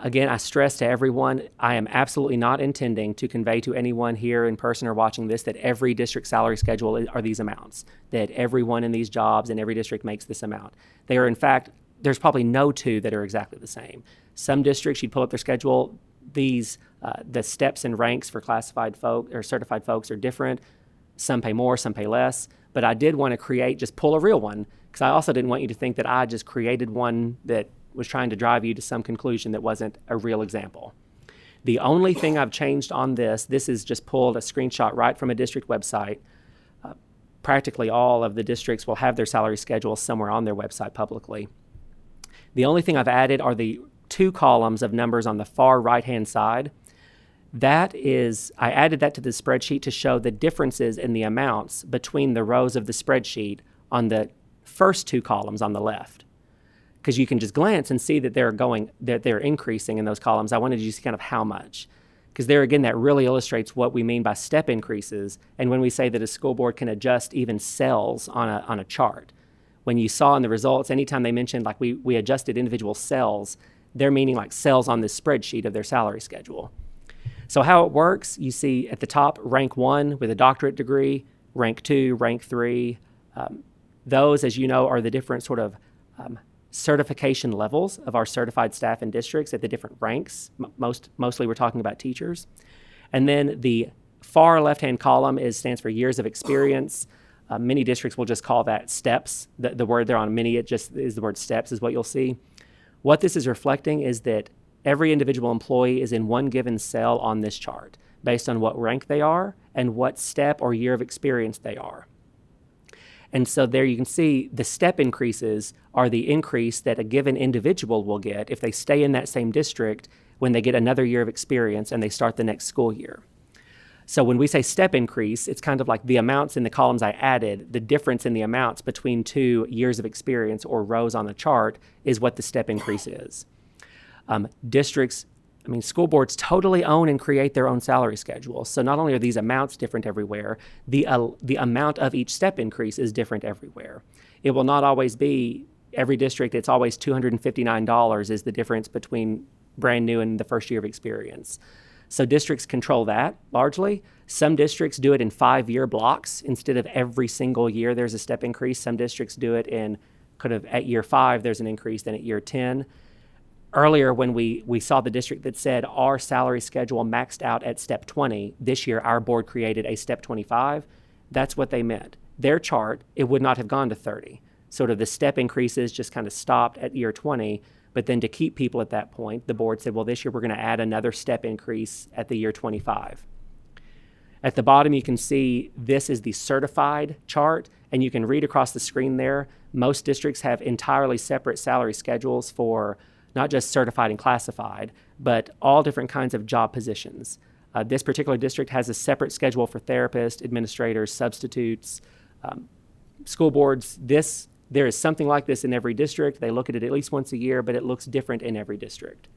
Again, I stress to everyone, I am absolutely not intending to convey to anyone here in person or watching this that every district salary schedule are these amounts, that everyone in these jobs in every district makes this amount. They are, in fact, there's probably no two that are exactly the same. Some districts, you'd pull up their schedule, the steps and ranks for classified folk or certified folks are different. Some pay more, some pay less. But I did want to just pull a real one, because I also didn't want you to think that I just created one that was trying to drive you to some conclusion that wasn't a real example. The only thing I've changed on this is just pulled a screenshot right from a district website. Practically all of the districts will have their salary schedules somewhere on their website publicly. The only thing I've added are the 2 columns of numbers on the far right-hand side. That is, I added that to the spreadsheet to show the differences in the amounts between the rows of the spreadsheet on the first 2 columns on the left. Because you can just glance and see that they're increasing in those columns. I wanted you to see kind of how much. Because there again, that really illustrates what we mean by step increases. And when we say that a school board can adjust even cells on a chart. When you saw in the results, anytime they mentioned like we adjusted individual cells, they're meaning like cells on this spreadsheet of their salary schedule. So how it works, you see at the top, rank 1 with a doctorate degree, rank 2, rank 3. Those, as you know, are the different sort of certification levels of our certified staff and districts at the different ranks. Mostly we're talking about teachers. And then the far left-hand column stands for years of experience. Many districts will just call that steps. The word there on many, it just is the word steps is what you'll see. What this is reflecting is that every individual employee is in one given cell on this chart based on what rank they are and what step or year of experience they are. And so there you can see the step increases are the increase that a given individual will get if they stay in that same district when they get another year of experience and they start the next school year. So when we say step increase, it's kind of like the amounts in the columns I added, the difference in the amounts between 2 years of experience or rows on the chart is what the step increase is. School boards totally own and create their own salary schedule. So not only are these amounts different everywhere, the amount of each step increase is different everywhere. It will not always be every district, it's always $259 is the difference between brand new and the first year of experience. So districts control that largely. Some districts do it in 5-year blocks instead of every single year there's a step increase. Some districts do it in kind of at year 5 there's an increase, then at year 10. Earlier, when we saw the district that said our salary schedule maxed out at step 20, this year our board created a step 25, that's what they meant. Their chart, it would not have gone to 30. Sort of the step increases just kind of stopped at year 20, but then to keep people at that point, the board said, well, this year we're going to add another step increase at the year 25. At the bottom, you can see this is the certified chart, and you can read across the screen there. Most districts have entirely separate salary schedules for not just certified and classified, but all different kinds of job positions. This particular district has a separate schedule for therapists, administrators, substitutes, school boards. There is something like this in every district. They look at it at least once a year, but it looks different in every district.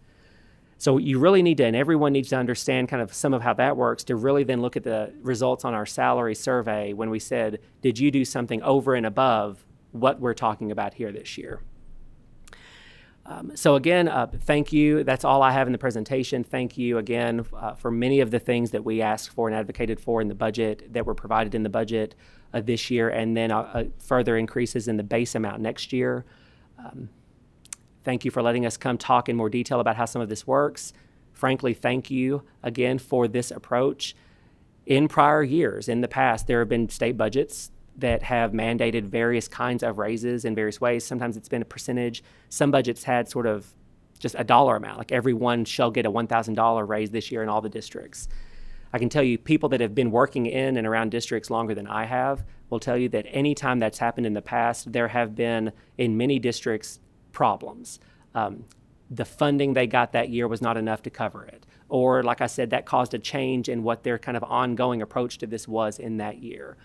So you really need to, and everyone needs to understand kind of some of how that works to really then look at the results on our salary survey when we said, did you do something over and above what we're talking about here this year? So again, thank you. That's all I have in the presentation. Thank you again for many of the things that we asked for and advocated for in the budget that were provided in the budget this year, and then further increases in the base amount next year. Thank you for letting us come talk in more detail about how some of this works. Frankly, thank you again for this approach. In prior years, in the past, there have been state budgets that have mandated various kinds of raises in various ways. Sometimes it's been a percentage. Some budgets had sort of just a dollar amount, like everyone shall get a $1,000 raise this year in all the districts. I can tell you people that have been working in and around districts longer than I have will tell you that any time that's happened in the past, there have been, in many districts, problems. The funding they got that year was not enough to cover it. Or, like I said, that caused a change in what their kind of ongoing approach to this was in that year.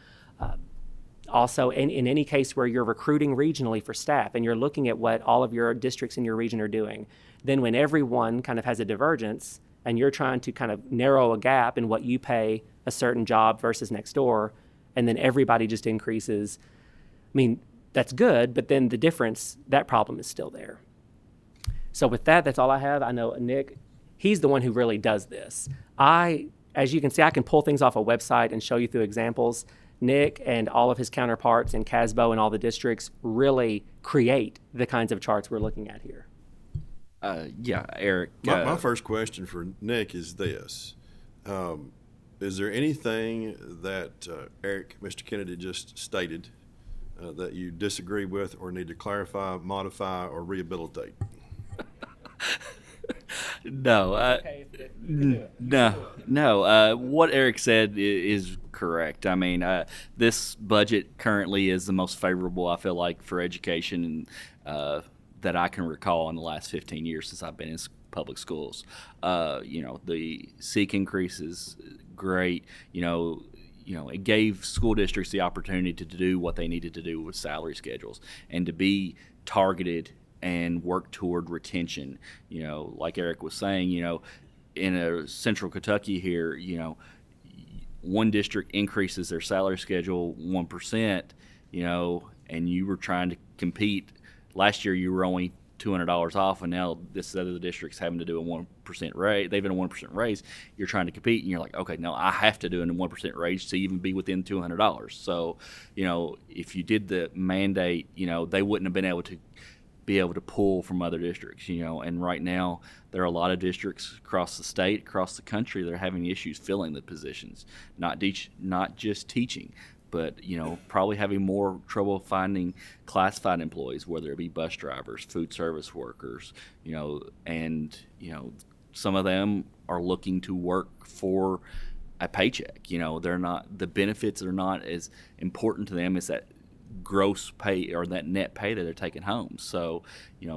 Also, in any case where you're recruiting regionally for staff and you're looking at what all of your districts in your region are doing, then when everyone kind of has a divergence and you're trying to kind of narrow a gap in what you pay a certain job versus next door, and then everybody just increases, I mean, that's good, but then the difference, that problem is still there. So with that, that's all I have. I know Nick, he's the one who really does this. As you can see, I can pull things off a website and show you through examples. Nick and all of his counterparts in CASBO and all the districts really create the kinds of charts we're looking at here. Yeah, Eric. My first question for Nick is this. Is there anything that Eric, Mr. Kennedy just stated that you disagree with or need to clarify, modify, or rehabilitate? No. No. What Eric said is correct. I mean, this budget currently is the most favorable, I feel like, for education that I can recall in the last 15 years since I've been in public schools. The SEEK increase is great. It gave school districts the opportunity to do what they needed to do with salary schedules and to be targeted and work toward retention. Like Eric was saying, in a central Kentucky here, one district increases their salary schedule 1%, and you were trying to compete. Last year you were only $200 off, and now this other district's having to do a 1% raise. They've been a 1% raise. You're trying to compete, and you're like, okay, no, I have to do a 1% raise to even be within $200. So, if you did the mandate, they wouldn't have been able to pull from other districts, and right now there are a lot of districts across the state, across the country that are having issues filling the positions, not just teaching. but probably having more trouble finding classified employees, whether it be bus drivers, food service workers, and some of them are looking to work for a paycheck. They're not, the benefits are not as important to them as that gross pay or that net pay that they're taking home. So,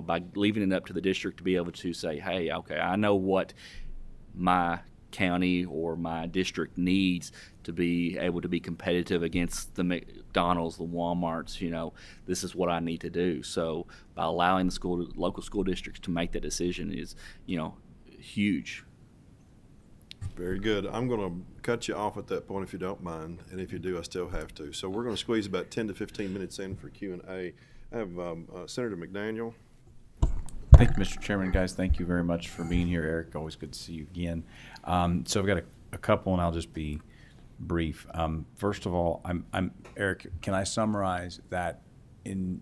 by leaving it up to the district to be able to say, hey, okay, I know what my county or my district needs to be able to be competitive against the McDonald's, the Walmarts, this is what I need to do. So by allowing the local school districts to make that decision is, huge. Very good. I'm going to cut you off at that point if you don't mind, and if you do, I still have to. So we're going to squeeze about 10 to 15 minutes in for Q&A. I have Senator McDaniel. Thank you, Mr. Chairman. Guys, thank you very much for being here. Eric, always good to see you again. So I've got a couple, and I'll just be brief. First of all, I'm Eric, can I summarize that in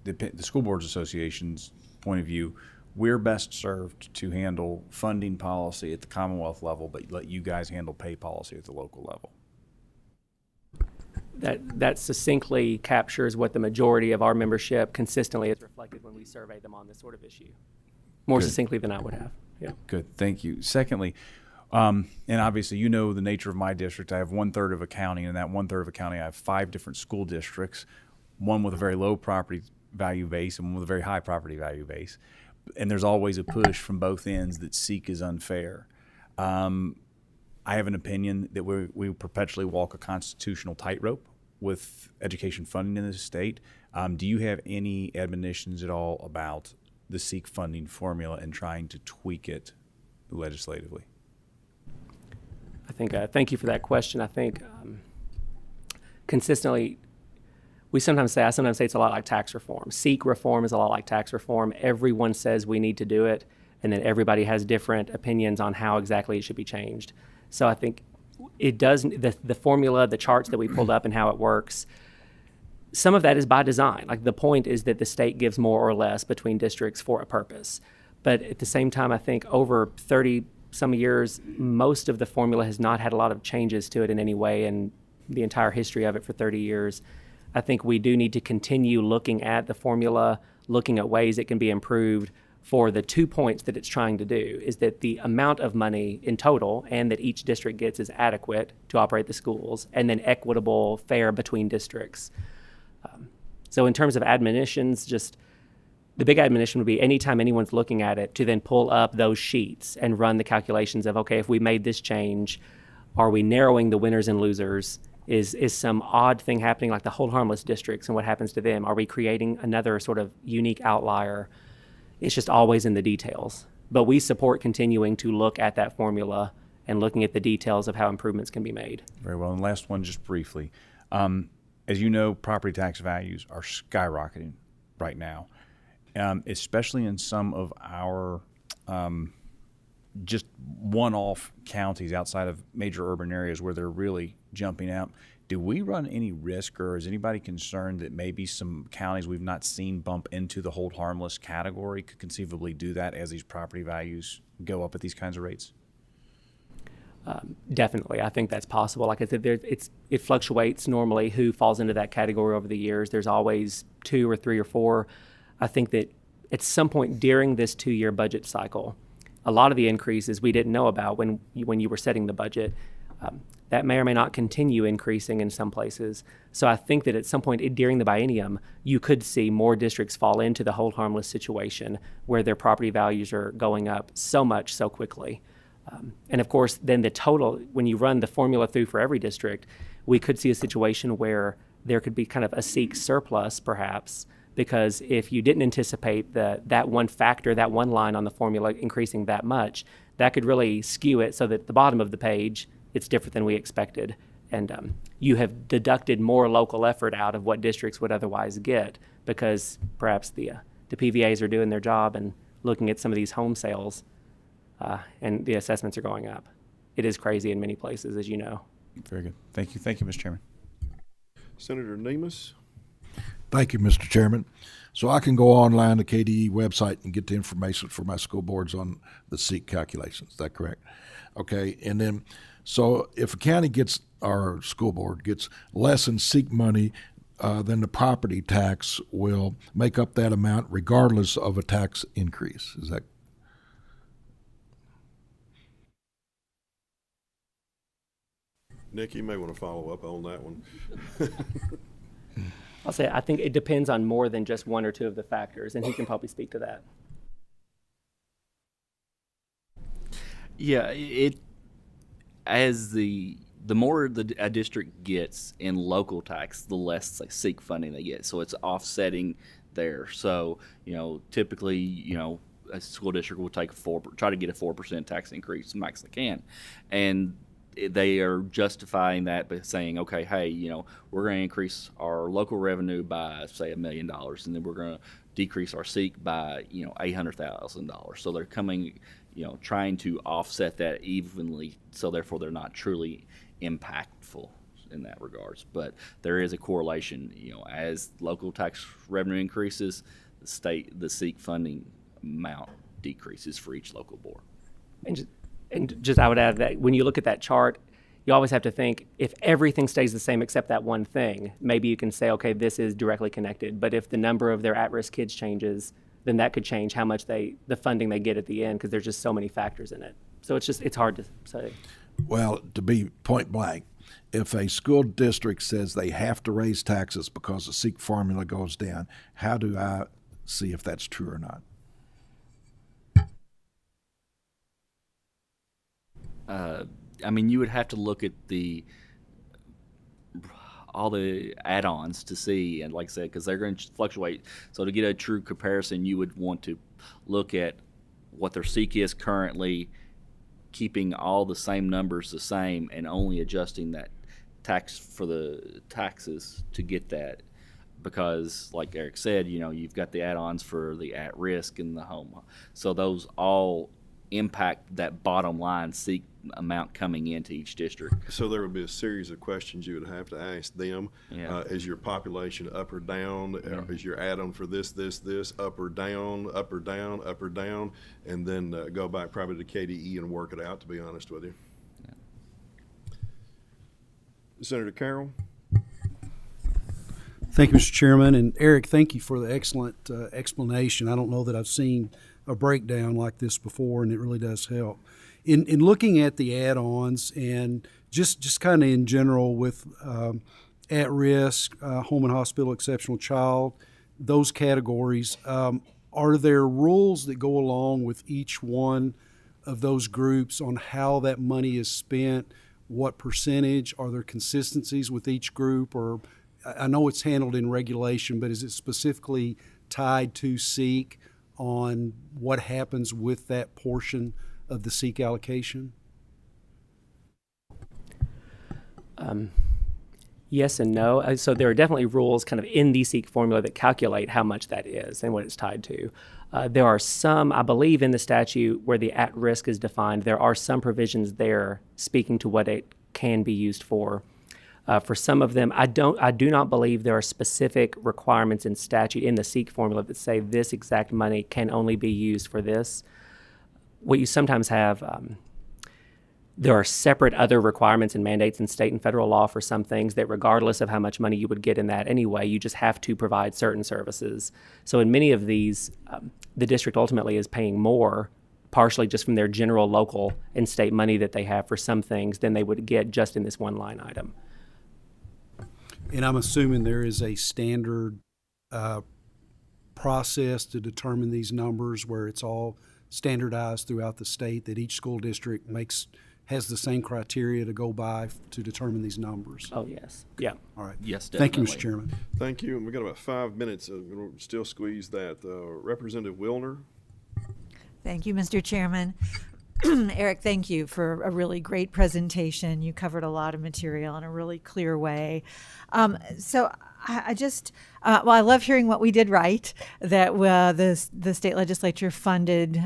the School Boards Association's point of view, we're best served to handle funding policy at the Commonwealth level, but let you guys handle pay policy at the local level? That succinctly captures what the majority of our membership consistently has reflected when we survey them on this sort of issue. More Good. Succinctly than I would have. Yeah. Good, thank you. Secondly, and obviously you know the nature of my district. I have 1/3 of a county, and in that 1/3 of a county I have 5 different school districts, one with a very low property value base and one with a very high property value base. And there's always a push from both ends that SEEK is unfair. I have an opinion that we perpetually walk a constitutional tightrope with education funding in this state. Do you have any admonitions at all about the SEEK funding formula and trying to tweak it legislatively? I think, thank you for that question. I think consistently, I sometimes say it's a lot like tax reform. SEEK reform is a lot like tax reform. Everyone says we need to do it, and then everybody has different opinions on how exactly it should be changed. So I think it does, the formula, the charts that we pulled up and how it works, some of that is by design. Like the point is that the state gives more or less between districts for a purpose. But at the same time, I think over 30 some years, most of the formula has not had a lot of changes to it in any way in the entire history of it for 30 years. I think we do need to continue looking at the formula, looking at ways it can be improved for the 2 points that it's trying to do, is that the amount of money in total and that each district gets is adequate to operate the schools, and then equitable, fair between districts. So in terms of admonitions, just the big admonition would be anytime anyone's looking at it to then pull up those sheets and run the calculations of, okay, if we made this change, are we narrowing the winners and losers? Is some odd thing happening like the hold harmless districts and what happens to them? Are we creating another sort of unique outlier? It's just always in the details. But we support continuing to look at that formula and looking at the details of how improvements can be made. Very well. And last one, just briefly. As you know, property tax values are skyrocketing right now, especially in some of our just one-off counties outside of major urban areas where they're really jumping out. Do we run any risk, or is anybody concerned that maybe some counties we've not seen bump into the hold harmless category could conceivably do that as these property values go up at these kinds of rates? Definitely. I think that's possible. Like I said, it fluctuates normally who falls into that category over the years. There's always 2 or 3 or 4. I think that at some point during this 2-year budget cycle, a lot of the increases we didn't know about when you were setting the budget. That may or may not continue increasing in some places. So I think that at some point during the biennium, you could see more districts fall into the hold harmless situation where their property values are going up so much so quickly. And of course, then the total, when you run the formula through for every district, we could see a situation where there could be kind of a SEEK surplus perhaps, because if you didn't anticipate that one factor, that one line on the formula increasing that much, that could really skew it so that at the bottom of the page, it's different than we expected. And you have deducted more local effort out of what districts would otherwise get because perhaps the PVAs are doing their job and looking at some of these home sales and the assessments are going up. It is crazy in many places, as you know. Very good. Thank you. Thank you, Mr. Chairman. Senator Nemus. Thank you, Mr. Chairman. So I can go online to KDE website and get the information for my school boards on the SEEK calculations. Is that correct? Okay. And then, So if a county gets, our school board gets less in SEEK money, then the property tax will make up that amount regardless of a tax increase. Is that? Nick, you may want to follow up on that one. I'll say I think it depends on more than just one or two of the factors, and he can probably speak to that. Yeah, it as the more a district gets in local tax, the less SEEK funding they get. So it's offsetting there. So typically, a school district will take try to get a 4% tax increase max they can, and they are justifying that by saying, okay, hey, we're going to increase our local revenue by say $1 million, and then we're going to decrease our SEEK by $800,000. So they're coming, trying to offset that evenly. So therefore, they're not truly impactful in that regards. But there is a correlation. As local tax revenue increases, the SEEK funding amount decreases for each local board. And just I would add that when you look at that chart, you always have to think if everything stays the same except that one thing, maybe you can say, okay, this is directly connected. But if the number of their at-risk kids changes, then that could change how much the funding they get at the end, because there's just so many factors in it. So it's hard to say. Well, to be point blank, if a school district says they have to raise taxes because the SEEK formula goes down, how do I see if that's true or not? You would have to look at all the add-ons to see, and like I said, because they're going to fluctuate. So to get a true comparison, you would want to look at what their SEEK is currently, keeping all the same numbers the same, and only adjusting that tax for the taxes to get that. Because, like Eric said, you've got the add-ons for the at-risk and the home. So those all impact that bottom line SEEK amount coming into each district. So there would be a series of questions you would have to ask them. Yeah. Is your population up or down? Is your add-on for this, up or down, up or down, up or down? And then go back probably to KDE and work it out, to be honest with you. Yeah. Senator Carroll? Thank you, Mr. Chairman. And Eric, thank you for the excellent explanation. I don't know that I've seen a breakdown like this before, and it really does help. In looking at the add-ons and just kind of in general with at-risk, home and hospital, exceptional child, those categories, are there rules that go along with each one of those groups on how that money is spent, what percentage? Are there consistencies with each group? Or I know it's handled in regulation, but is it specifically tied to SEEK on what happens with that portion of the SEEK allocation? Yes and no. So there are definitely rules kind of in the SEEK formula that calculate how much that is and what it's tied to. There are some, I believe, in the statute where the at-risk is defined. There are some provisions there speaking to what it can be used for. For some of them, I do not believe there are specific requirements in statute in the SEEK formula that say this exact money can only be used for this. What you sometimes have, there are separate other requirements and mandates in state and federal law for some things that regardless of how much money you would get in that anyway, you just have to provide certain services. So in many of these, the district ultimately is paying more, partially just from their general local and state money that they have for some things than they would get just in this one line item. And I'm assuming there is a standard process to determine these numbers where it's all standardized throughout the state, that each school district has the same criteria to go by to determine these numbers. Oh, yes. Yeah. All right. Yes, Thank you, definitely. Mr. Chairman. Thank you. And we've got about 5 minutes. We'll still squeeze that. Representative Wilner? Thank you, Mr. Chairman. Eric, thank you for a really great presentation. You covered a lot of material in a really clear way. So I just, I love hearing what we did right, that the state legislature funded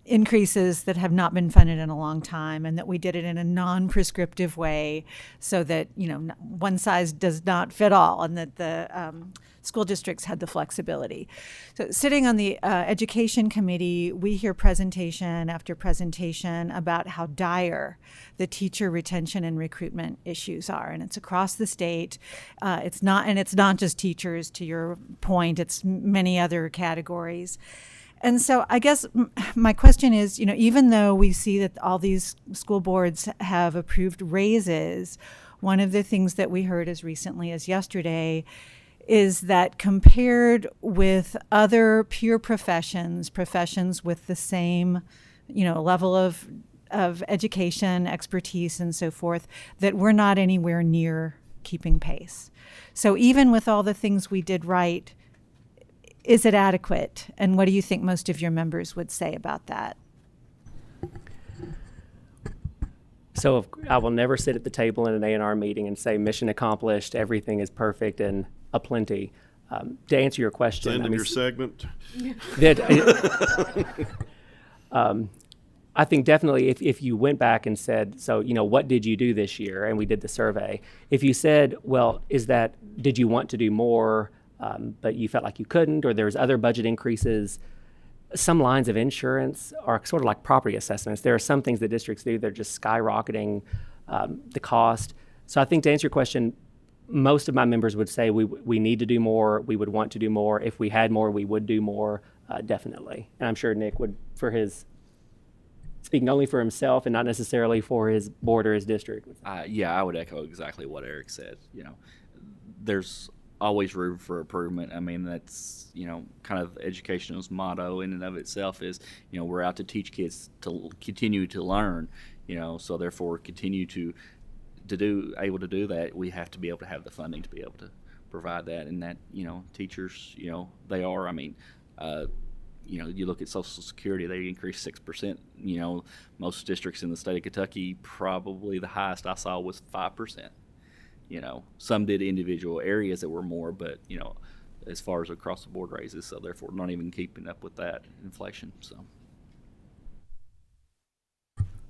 increases that have not been funded in a long time, and that we did it in a non-prescriptive way so that, one size does not fit all, and that the school districts had the flexibility. So sitting on the education committee, we hear presentation after presentation about how dire the teacher retention and recruitment issues are, and it's across the state. It's not just teachers, to your point, it's many other categories. And so I guess my question is, even though we see that all these school boards have approved raises, one of the things that we heard as recently as yesterday is that compared with other peer professions with the same, level of education, expertise, and so forth, that we're not anywhere near keeping pace. So even with all the things we did right, is it adequate? And what do you think most of your members would say about that? So I will never sit at the table in an A&R meeting and say mission accomplished, everything is perfect and aplenty. To answer your question, End of your segment. I think definitely if you went back and said, so, what did you do this year? And we did the survey. If you said, well, did you want to do more, but you felt like you couldn't, or there's other budget increases? Some lines of insurance are sort of like property assessments. There are some things that districts do, they're just skyrocketing the cost. So I think to answer your question, most of my members would say we need to do more, we would want to do more. If we had more, we would do more, definitely. And I'm sure Nick would, speaking only for himself and not necessarily for his board or his district. Yeah, I would echo exactly what Eric said. There's always room for improvement. I mean, that's, kind of education's motto in and of itself is, we're out to teach kids to continue to learn, so therefore continue to able to do that, we have to be able to have the funding to be able to provide that. And that, teachers, they are, you look at Social Security, they increased 6%. Most districts in the state of Kentucky, probably the highest I saw was 5%. Some did individual areas that were more, but, as far as across the board raises, so therefore not even keeping up with that inflation. So,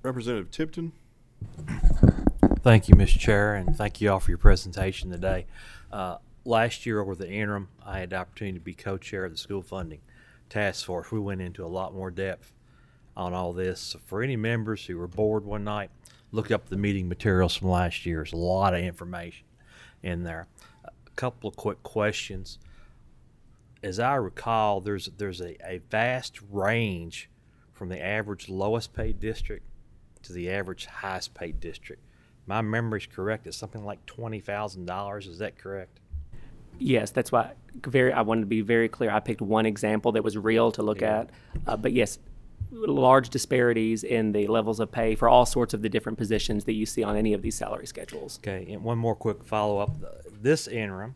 Representative Tipton. Thank you, Mr. Chair, and thank you all for your presentation today. Last year over the interim, I had the opportunity to be co-chair of the school funding task force. We went into a lot more depth on all this. So for any members who were bored one night, look up the meeting materials from last year. There's a lot of information in there. A couple of quick questions. As I recall, there's a vast range from the average lowest paid district to the average highest paid district. My memory's correct. It's something like $20,000. Is that correct? Yes, that's why I wanted to be very clear. I picked one example that was real to look at. But yes, large disparities in the levels of pay for all sorts of the different positions that you see on any of these salary schedules. Okay, and one more quick follow-up. This interim,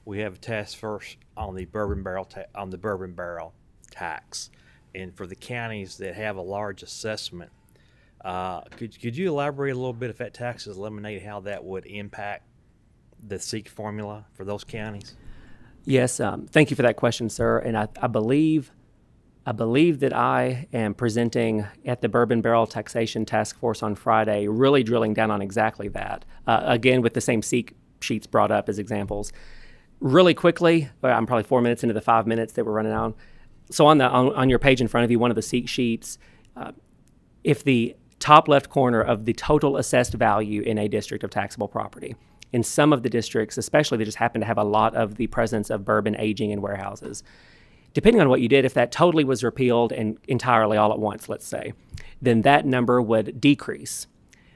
we have a task force on the bourbon barrel tax. And for the counties that have a large assessment, could you elaborate a little bit, if that tax is eliminated, how that would impact the SEEK formula for those counties? Yes, thank you for that question, sir. And I believe that I am presenting at the Bourbon Barrel Taxation Task Force on Friday, really drilling down on exactly that. Again, with the same SEEK sheets brought up as examples. Really quickly, I'm probably 4 minutes into the 5 minutes that we're running on. So on your page in front of you, one of the SEEK sheets, if the top left corner of the total assessed value in a district of taxable property, in some of the districts, especially, they just happen to have a lot of the presence of bourbon aging in warehouses. Depending on what you did, if that totally was repealed and entirely all at once, let's say, then that number would decrease.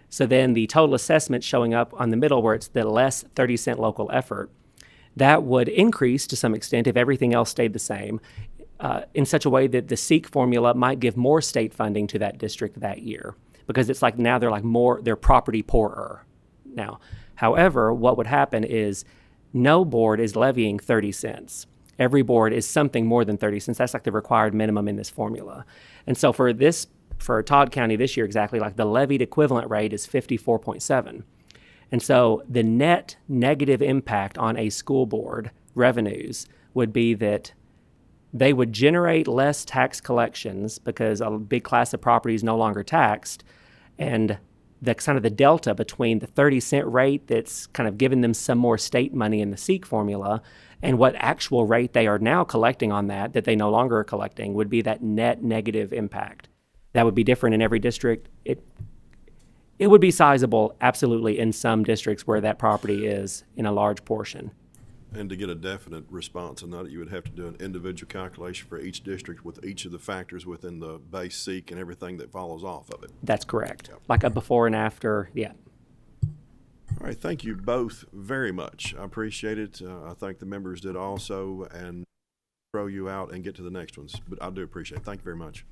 So then the total assessment showing up on the middle where it's the less 30-cent local effort, that would increase to some extent if everything else stayed the same, in such a way that the SEEK formula might give more state funding to that district that year, because it's like now they're property poorer now. However, what would happen is no board is levying 30 cents. Every board is something more than 30 cents. That's like the required minimum in this formula. And so for Todd County this year, exactly, like the levied equivalent rate is 54.7. And so the net negative impact on a school board revenues would be that they would generate less tax collections because a big class of property is no longer taxed. And the kind of the delta between the 30-cent rate that's kind of giving them some more state money in the SEEK formula and what actual rate they are now collecting on that they no longer are collecting would be that net negative impact. That would be different in every district. It would be sizable, absolutely, in some districts where that property is in a large portion. And to get a definite response on that, you would have to do an individual calculation for each district with each of the factors within the base SEEK and everything that follows off of it. That's correct. Yep. Like a before and after, yeah. All right, thank you both very much. I appreciate it. I think the members did also, and throw you out and get to the next ones. But I do appreciate it. Thank you very much.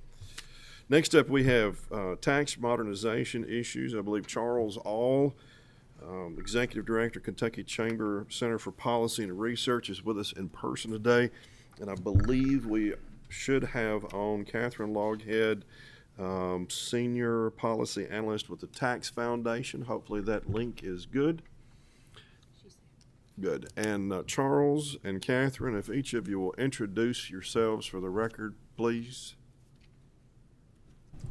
Next up, we have tax modernization issues. I believe Charles All, Executive Director, Kentucky Chamber Center for Policy and Research, is with us in person today. And I believe we should have on Catherine Lawhead, Senior Policy Analyst with the Tax Foundation. Hopefully that link is good. Good. And Charles and Catherine, if each of you will introduce yourselves for the record, please.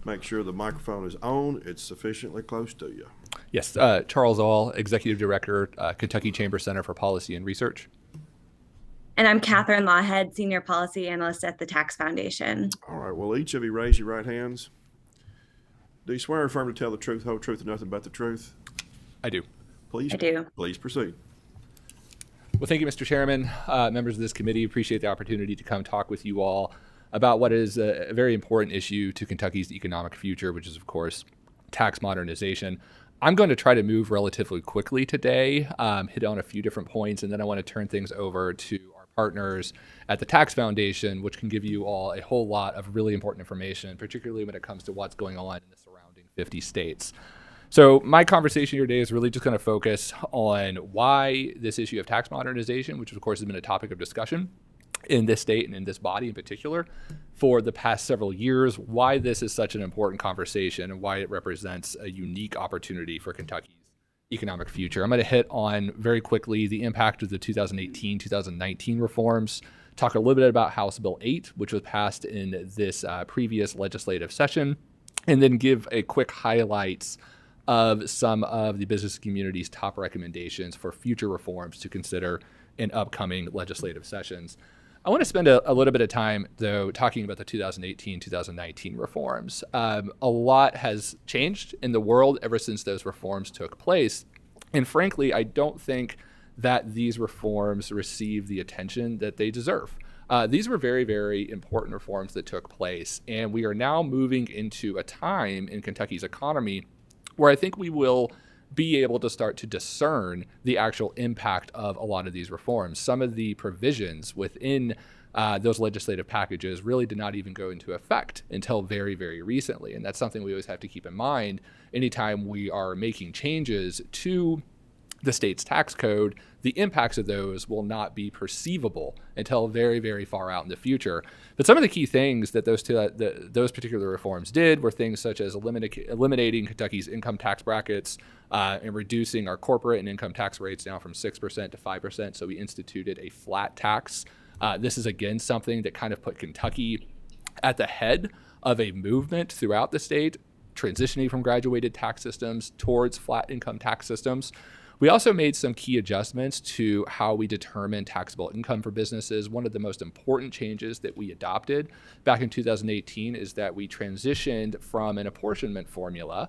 Make sure the microphone is on. It's sufficiently close to you. Yes, Charles All, Executive Director, Kentucky Chamber Center for Policy and Research. And I'm Catherine Lawhead, Senior Policy Analyst at the Tax Foundation. All right. Well, each of you raise your right hands. Do you swear or affirm to tell the truth, whole truth, and nothing but the truth? I do. Please. I do. Please proceed. Well, thank you, Mr. Chairman, members of this committee. Appreciate the opportunity to come talk with you all about what is a very important issue to Kentucky's economic future, which is, of course, tax modernization. I'm going to try to move relatively quickly today, hit on a few different points, and then I want to turn things over to our partners at the Tax Foundation, which can give you all a whole lot of really important information, particularly when it comes to what's going on in the surrounding 50 states. So my conversation here today is really just going to focus on why this issue of tax modernization, which of course has been a topic of discussion in this state and in this body in particular for the past several years, why this is such an important conversation and why it represents a unique opportunity for Kentucky's economic future. I'm going to hit on very quickly the impact of the 2018-2019 reforms, talk a little bit about House Bill 8, which was passed in this previous legislative session, and then give a quick highlights of some of the business community's top recommendations for future reforms to consider in upcoming legislative sessions. I want to spend a little bit of time, though, talking about the 2018-2019 reforms. A lot has changed in the world ever since those reforms took place. And frankly, I don't think that these reforms receive the attention that they deserve. These were very, very important reforms that took place. And we are now moving into a time in Kentucky's economy where I think we will be able to start to discern the actual impact of a lot of these reforms. Some of the provisions within those legislative packages really did not even go into effect until very, very recently. And that's something we always have to keep in mind anytime we are making changes to the state's tax code. The impacts of those will not be perceivable until very, very far out in the future. But some of the key things that those particular reforms did were things such as eliminating Kentucky's income tax brackets and reducing our corporate and income tax rates down from 6% to 5%. So we instituted a flat tax. This is, again, something that kind of put Kentucky at the head of a movement throughout the state, transitioning from graduated tax systems towards flat income tax systems. We also made some key adjustments to how we determine taxable income for businesses. One of the most important changes that we adopted back in 2018 is that we transitioned from an apportionment formula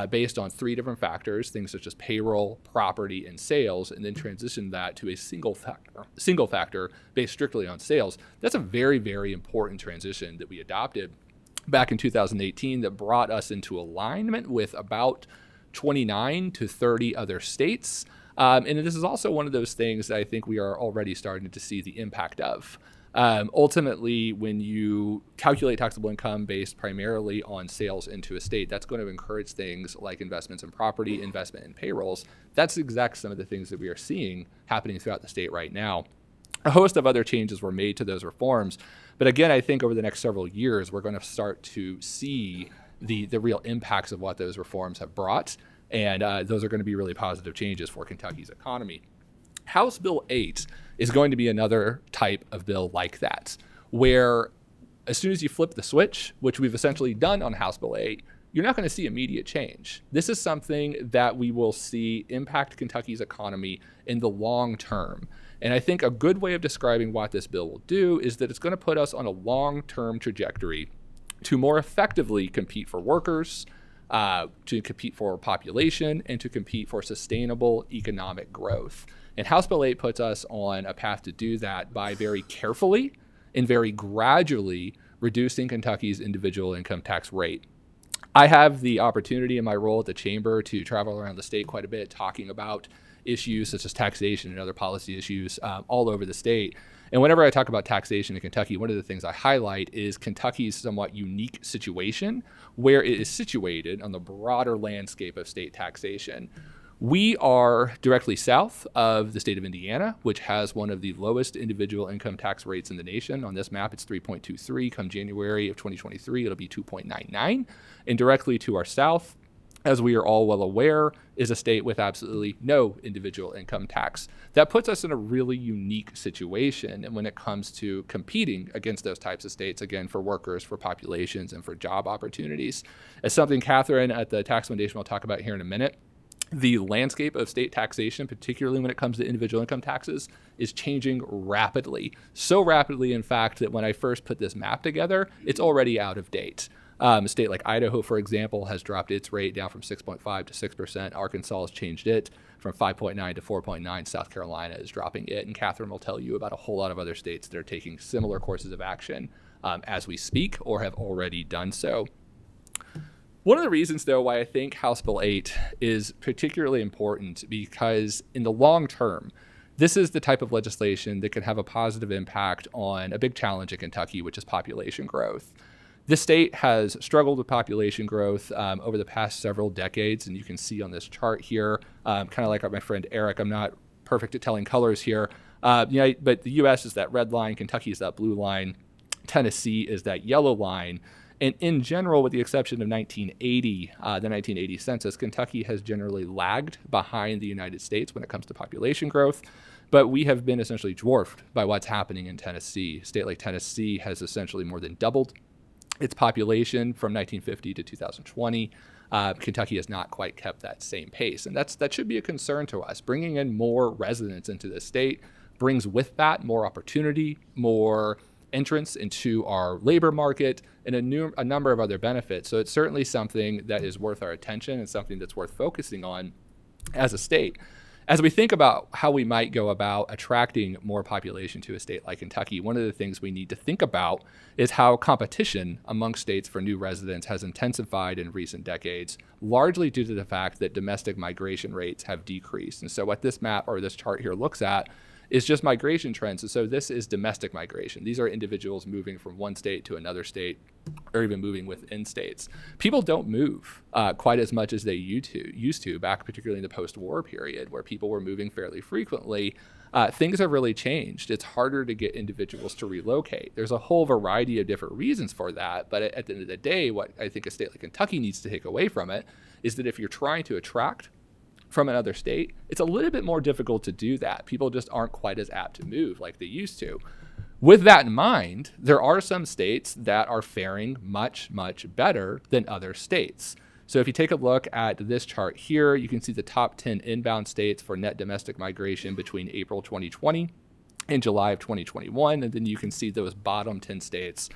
based on three different factors, things such as payroll, property, and sales, and then transitioned that to a single factor based strictly on sales. That's a very, very important transition that we adopted back in 2018 that brought us into alignment with about 29 to 30 other states. And this is also one of those things that I think we are already starting to see the impact of. Ultimately, when you calculate taxable income based primarily on sales into a state, that's going to encourage things like investments in property, investment in payrolls. That's exactly some of the things that we are seeing happening throughout the state right now. A host of other changes were made to those reforms. But again, I think over the next several years, we're going to start to see the real impacts of what those reforms have brought. And those are going to be really positive changes for Kentucky's economy. House Bill 8 is going to be another type of bill like that. where as soon as you flip the switch, which we've essentially done on House Bill 8, you're not going to see immediate change. This is something that we will see impact Kentucky's economy in the long term. And I think a good way of describing what this bill will do is that it's going to put us on a long-term trajectory to more effectively compete for workers, to compete for population, and to compete for sustainable economic growth. And House Bill 8 puts us on a path to do that by very carefully and very gradually reducing Kentucky's individual income tax rate. I have the opportunity in my role at the chamber to travel around the state quite a bit, talking about issues such as taxation and other policy issues all over the state. And whenever I talk about taxation in Kentucky, one of the things I highlight is Kentucky's somewhat unique situation where it is situated on the broader landscape of state taxation. We are directly south of the state of Indiana, which has one of the lowest individual income tax rates in the nation. On this map, it's 3.23. Come January of 2023, it'll be 2.99. And directly to our south, as we are all well aware, is a state with absolutely no individual income tax. That puts us in a really unique situation. And when it comes to competing against those types of states, again, for workers, for populations, and for job opportunities, as something Catherine at the Tax Foundation will talk about here in a minute, the landscape of state taxation, particularly when it comes to individual income taxes, is changing rapidly. So rapidly, in fact, that when I first put this map together, it's already out of date. A state like Idaho, for example, has dropped its rate down from 6.5 to 6%. Arkansas has changed it from 5.9 to 4.9. South Carolina is dropping it. And Catherine will tell you about a whole lot of other states that are taking similar courses of action as we speak or have already done so. One of the reasons, though, why I think House Bill 8 is particularly important, because in the long term, this is the type of legislation that can have a positive impact on a big challenge in Kentucky, which is population growth. This state has struggled with population growth over the past several decades, and you can see on this chart here, kind of like my friend Eric, I'm not perfect at telling colors here, but the U.S. is that red line, Kentucky is that blue line, Tennessee is that yellow line. And in general, with the exception of 1980, the 1980 census, Kentucky has generally lagged behind the United States when it comes to population growth. But we have been essentially dwarfed by what's happening in Tennessee. A state like Tennessee has essentially more than doubled its population from 1950 to 2020. Kentucky has not quite kept that same pace. And that should be a concern to us. Bringing in more residents into the state brings with that more opportunity, more entrance into our labor market, and a number of other benefits. So it's certainly something that is worth our attention and something that's worth focusing on as a state. As we think about how we might go about attracting more population to a state like Kentucky, one of the things we need to think about is how competition among states for new residents has intensified in recent decades, largely due to the fact that domestic migration rates have decreased. And so what this map or this chart here looks at is just migration trends. And so this is domestic migration. These are individuals moving from one state to another state, or even moving within states. People don't move quite as much as they used to back particularly in the post-war period, where people were moving fairly frequently. Things have really changed. It's harder to get individuals to relocate. There's a whole variety of different reasons for that, but at the end of the day, what I think a state like Kentucky needs to take away from it is that if you're trying to attract from another state, it's a little bit more difficult to do that. People just aren't quite as apt to move like they used to. With that in mind, there are some states that are faring much, much better than other states. So if you take a look at this chart here, you can see the top 10 inbound states for net domestic migration between April 2020 and July of 2021. And then you can see those bottom 10 states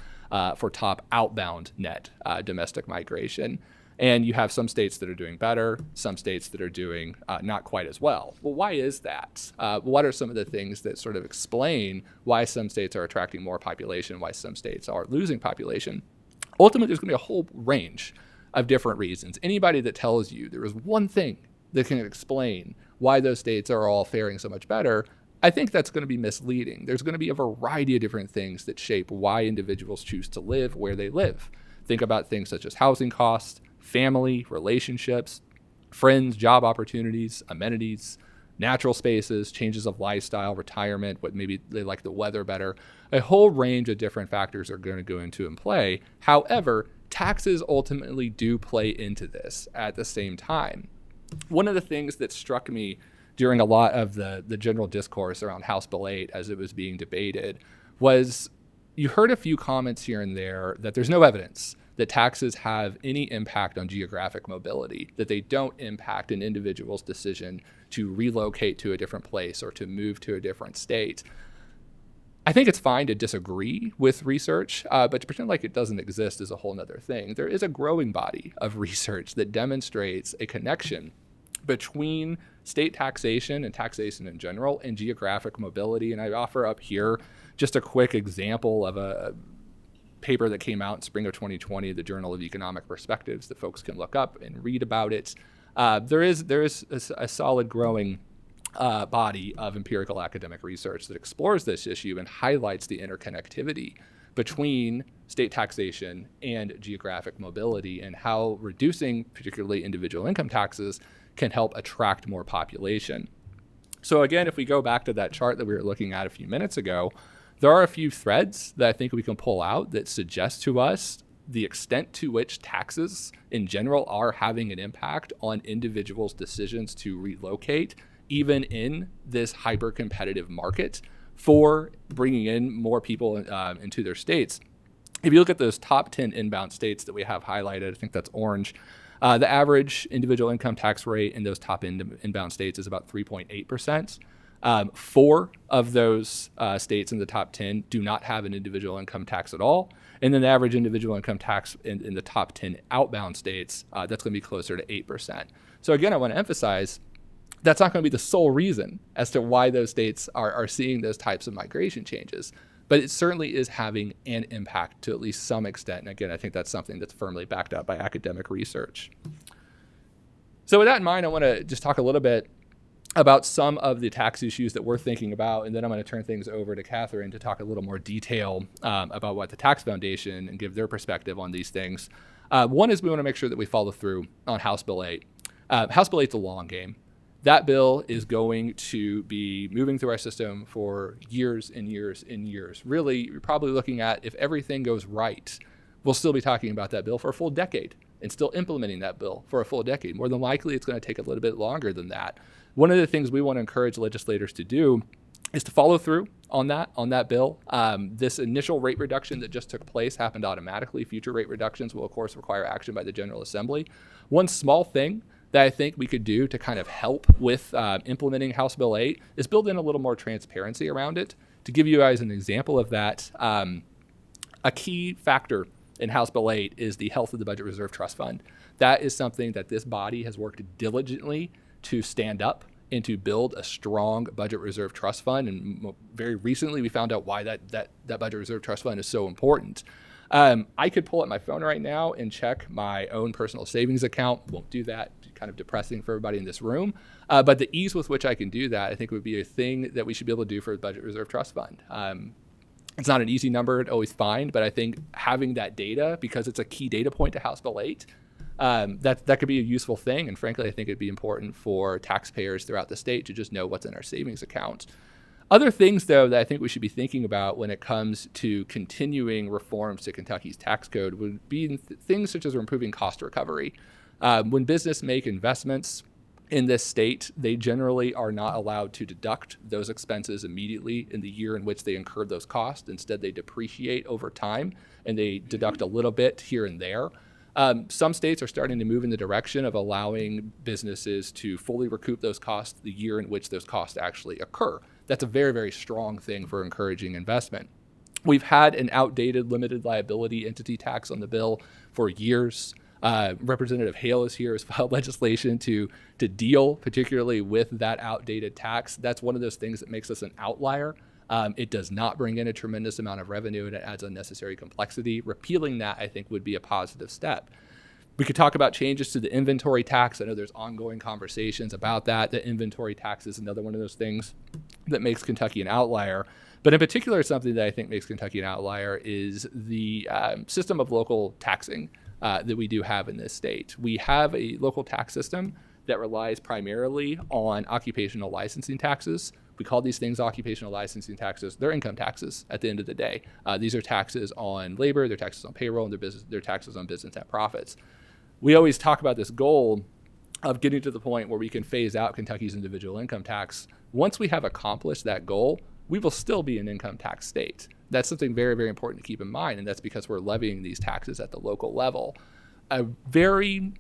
for top outbound net domestic migration. And you have some states that are doing better, some states that are doing not quite as well. Well, why is that? What are some of the things that sort of explain why some states are attracting more population, why some states are losing population? Ultimately, there's going to be a whole range of different reasons. Anybody that tells you there is one thing that can explain why those states are all faring so much better, I think that's going to be misleading. There's going to be a variety of different things that shape why individuals choose to live where they live. Think about things such as housing costs, family, relationships, friends, job opportunities, amenities, natural spaces, changes of lifestyle, retirement, what maybe they like the weather better. A whole range of different factors are going to go into play. However, taxes ultimately do play into this at the same time. One of the things that struck me during a lot of the general discourse around House Bill 8 as it was being debated was you heard a few comments here and there that there's no evidence that taxes have any impact on geographic mobility, that they don't impact an individual's decision to relocate to a different place or to move to a different state. I think it's fine to disagree with research, but to pretend like it doesn't exist is a whole nother thing. There is a growing body of research that demonstrates a connection between state taxation and taxation in general and geographic mobility. And I offer up here just a quick example of a paper that came out in spring of 2020, the Journal of Economic Perspectives, that folks can look up and read about it. There is a solid growing body of empirical academic research that explores this issue and highlights the interconnectivity between state taxation and geographic mobility, and how reducing particularly individual income taxes can help attract more population. So again, if we go back to that chart that we were looking at a few minutes ago, there are a few threads that I think we can pull out that suggest to us the extent to which taxes in general are having an impact on individuals' decisions to relocate, even in this hyper-competitive market for bringing in more people into their states. If you look at those top 10 inbound states that we have highlighted, I think that's orange, the average individual income tax rate in those top inbound states is about 3.8%. 4 of those states in the top 10 do not have an individual income tax at all. And then the average individual income tax in the top 10 outbound states, that's going to be closer to 8%. So again, I want to emphasize that's not going to be the sole reason as to why those states are seeing those types of migration changes. But it certainly is having an impact to at least some extent. And again, I think that's something that's firmly backed up by academic research. So with that in mind, I want to just talk a little bit about some of the tax issues that we're thinking about, and then I'm going to turn things over to Catherine to talk a little more detail about what the Tax Foundation and give their perspective on these things. One is we want to make sure that we follow through on House Bill 8. House Bill 8 is a long game. That bill is going to be moving through our system for years and years and years. Really, you're probably looking at, if everything goes right, we'll still be talking about that bill for a full decade and still implementing that bill for a full decade. More than likely, it's going to take a little bit longer than that. One of the things we want to encourage legislators to do is to follow through on that bill. This initial rate reduction that just took place happened automatically. Future rate reductions will, of course, require action by the General Assembly. One small thing that I think we could do to kind of help with implementing House Bill 8 is build in a little more transparency around it. To give you guys an example of that, a key factor in House Bill 8 is the health of the Budget Reserve Trust Fund. That is something that this body has worked diligently to stand up and to build a strong Budget Reserve Trust Fund. And very recently, we found out why that Budget Reserve Trust Fund is so important. I could pull up my phone right now and check my own personal savings account. Won't do that. Kind of depressing for everybody in this room. But the ease with which I can do that, I think would be a thing that we should be able to do for the Budget Reserve Trust Fund. It's not an easy number to always find, but I think having that data, because it's a key data point to House Bill 8, that could be a useful thing. And frankly, I think it'd be important for taxpayers throughout the state to just know what's in our savings account. Other things, though, that I think we should be thinking about when it comes to continuing reforms to Kentucky's tax code would be things such as improving cost recovery. When business make investments in this state, they generally are not allowed to deduct those expenses immediately in the year in which they incurred those costs. Instead, they depreciate over time, and they deduct a little bit here and there. Some states are starting to move in the direction of allowing businesses to fully recoup those costs the year in which those costs actually occur. That's a very, very strong thing for encouraging investment. We've had an outdated limited liability entity tax on the bill for years. Representative Hale is here, has filed legislation to deal particularly with that outdated tax. That's one of those things that makes us an outlier. It does not bring in a tremendous amount of revenue, and it adds unnecessary complexity. Repealing that, I think, would be a positive step. We could talk about changes to the inventory tax. I know there's ongoing conversations about that. The inventory tax is another one of those things that makes Kentucky an outlier. But in particular, something that I think makes Kentucky an outlier is the system of local taxing that we do have in this state. We have a local tax system that relies primarily on occupational licensing taxes. We call these things occupational licensing taxes. They're income taxes at the end of the day. These are taxes on labor, they're taxes on payroll, and they're taxes on business net profits. We always talk about this goal of getting to the point where we can phase out Kentucky's individual income tax. Once we have accomplished that goal, we will still be an income tax state. That's something very, very important to keep in mind, and that's because we're levying these taxes at the local level. A very,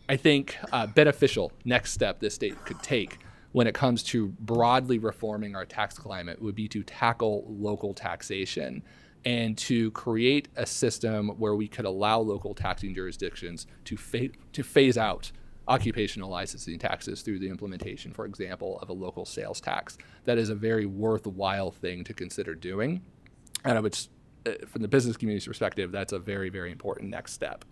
I think, beneficial next step this state could take when it comes to broadly reforming our tax climate would be to tackle local taxation and to create a system where we could allow local taxing jurisdictions to phase out occupational licensing taxes through the implementation, for example, of a local sales tax. That is a very worthwhile thing to consider doing. And I would, from the business community's perspective, that's a very, very important next step.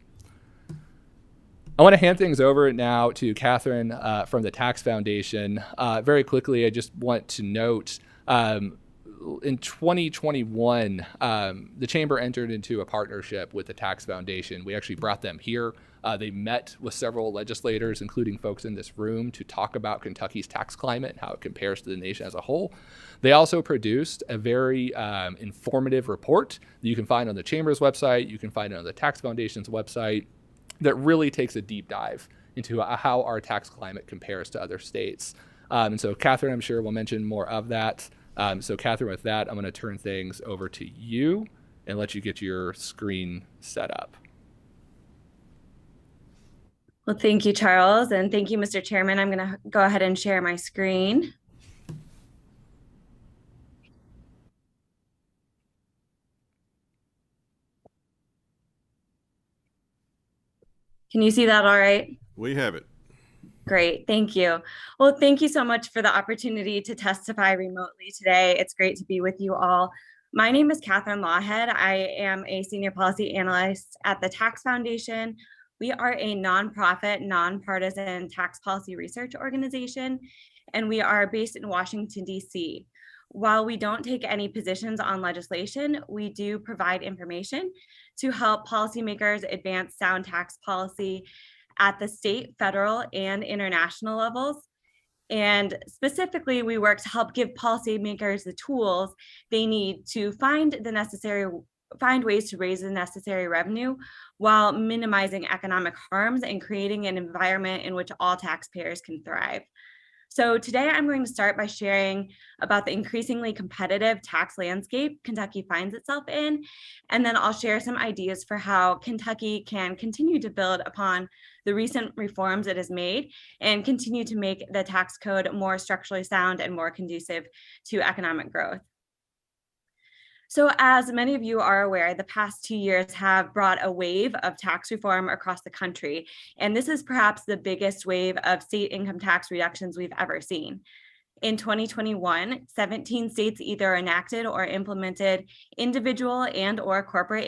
I want to hand things over now to Catherine from the Tax Foundation. Very quickly, I just want to note, in 2021, the Chamber entered into a partnership with the Tax Foundation. We actually brought them here. They met with several legislators, including folks in this room, to talk about Kentucky's tax climate and how it compares to the nation as a whole. They also produced a very informative report that you can find on the Chamber's website. You can find it on the Tax Foundation's website that really takes a deep dive into how our tax climate compares to other states. And so Catherine, I'm sure, will mention more of that. So Catherine, with that, I'm going to turn things over to you and let you get your screen set up. Well, thank you, Charles, and thank you, Mr. Chairman. I'm going to go ahead and share my screen. Can you see that all right? We have it. Great, thank you. Well, thank you so much for the opportunity to testify remotely today. It's great to be with you all. My name is Catherine Lawhead. I am a senior policy analyst at the Tax Foundation. We are a nonprofit, nonpartisan tax policy research organization, and we are based in Washington, D.C. While we don't take any positions on legislation, we do provide information to help policymakers advance sound tax policy at the state, federal, and international levels. And specifically, we work to help give policymakers the tools they need to find ways to raise the necessary revenue while minimizing economic harms and creating an environment in which all taxpayers can thrive. So today I'm going to start by sharing about the increasingly competitive tax landscape Kentucky finds itself in, and then I'll share some ideas for how Kentucky can continue to build upon the recent reforms it has made and continue to make the tax code more structurally sound and more conducive to economic growth. So as many of you are aware, the past 2 years have brought a wave of tax reform across the country. And this is perhaps the biggest wave of state income tax reductions we've ever seen. In 2021, 17 states either enacted or implemented individual and or corporate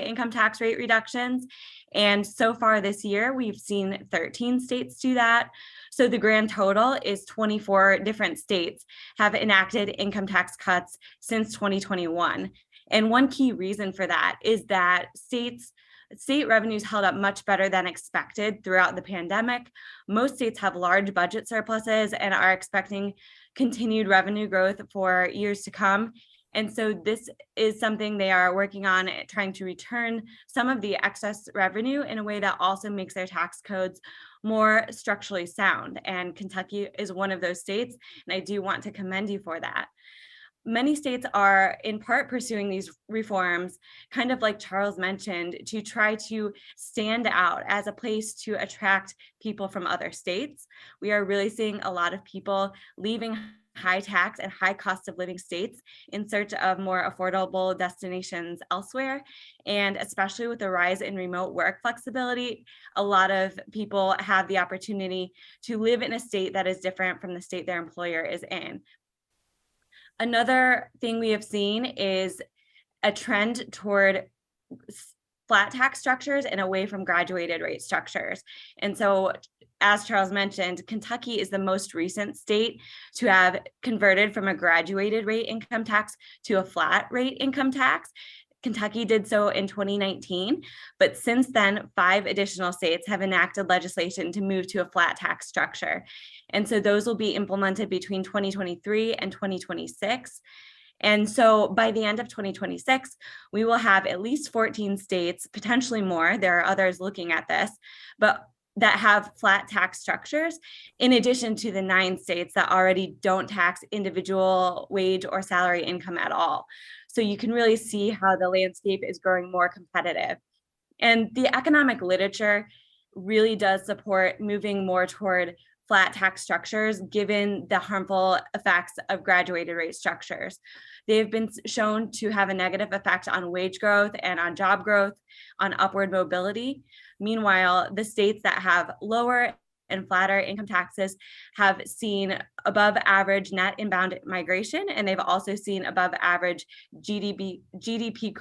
income tax rate reductions. And so far this year, we've seen 13 states do that. So the grand total is 24 different states have enacted income tax cuts since 2021. And one key reason for that is that state revenues held up much better than expected throughout the pandemic. Most states have large budget surpluses and are expecting continued revenue growth for years to come. And so this is something they are working on, trying to return some of the excess revenue in a way that also makes their tax codes more structurally sound. And Kentucky is one of those states, and I do want to commend you for that. Many states are in part pursuing these reforms, kind of like Charles mentioned, to try to stand out as a place to attract people from other states. We are really seeing a lot of people leaving high tax and high cost of living states in search of more affordable destinations elsewhere. And especially with the rise in remote work flexibility, a lot of people have the opportunity to live in a state that is different from the state their employer is in. Another thing we have seen is a trend toward flat tax structures and away from graduated rate structures. And so, as Charles mentioned, Kentucky is the most recent state to have converted from a graduated rate income tax to a flat rate income tax. Kentucky did so in 2019, but since then, 5 additional states have enacted legislation to move to a flat tax structure. And so those will be implemented between 2023 and 2026. And so by the end of 2026, we will have at least 14 states, potentially more. There are others looking at this, but that have flat tax structures, in addition to the 9 states that already don't tax individual wage or salary income at all. So you can really see how the landscape is growing more competitive. And the economic literature really does support moving more toward flat tax structures, given the harmful effects of graduated rate structures. They've been shown to have a negative effect on wage growth and on job growth, on upward mobility. Meanwhile, the states that have lower and flatter income taxes have seen above average net inbound migration, and they've also seen above average GDP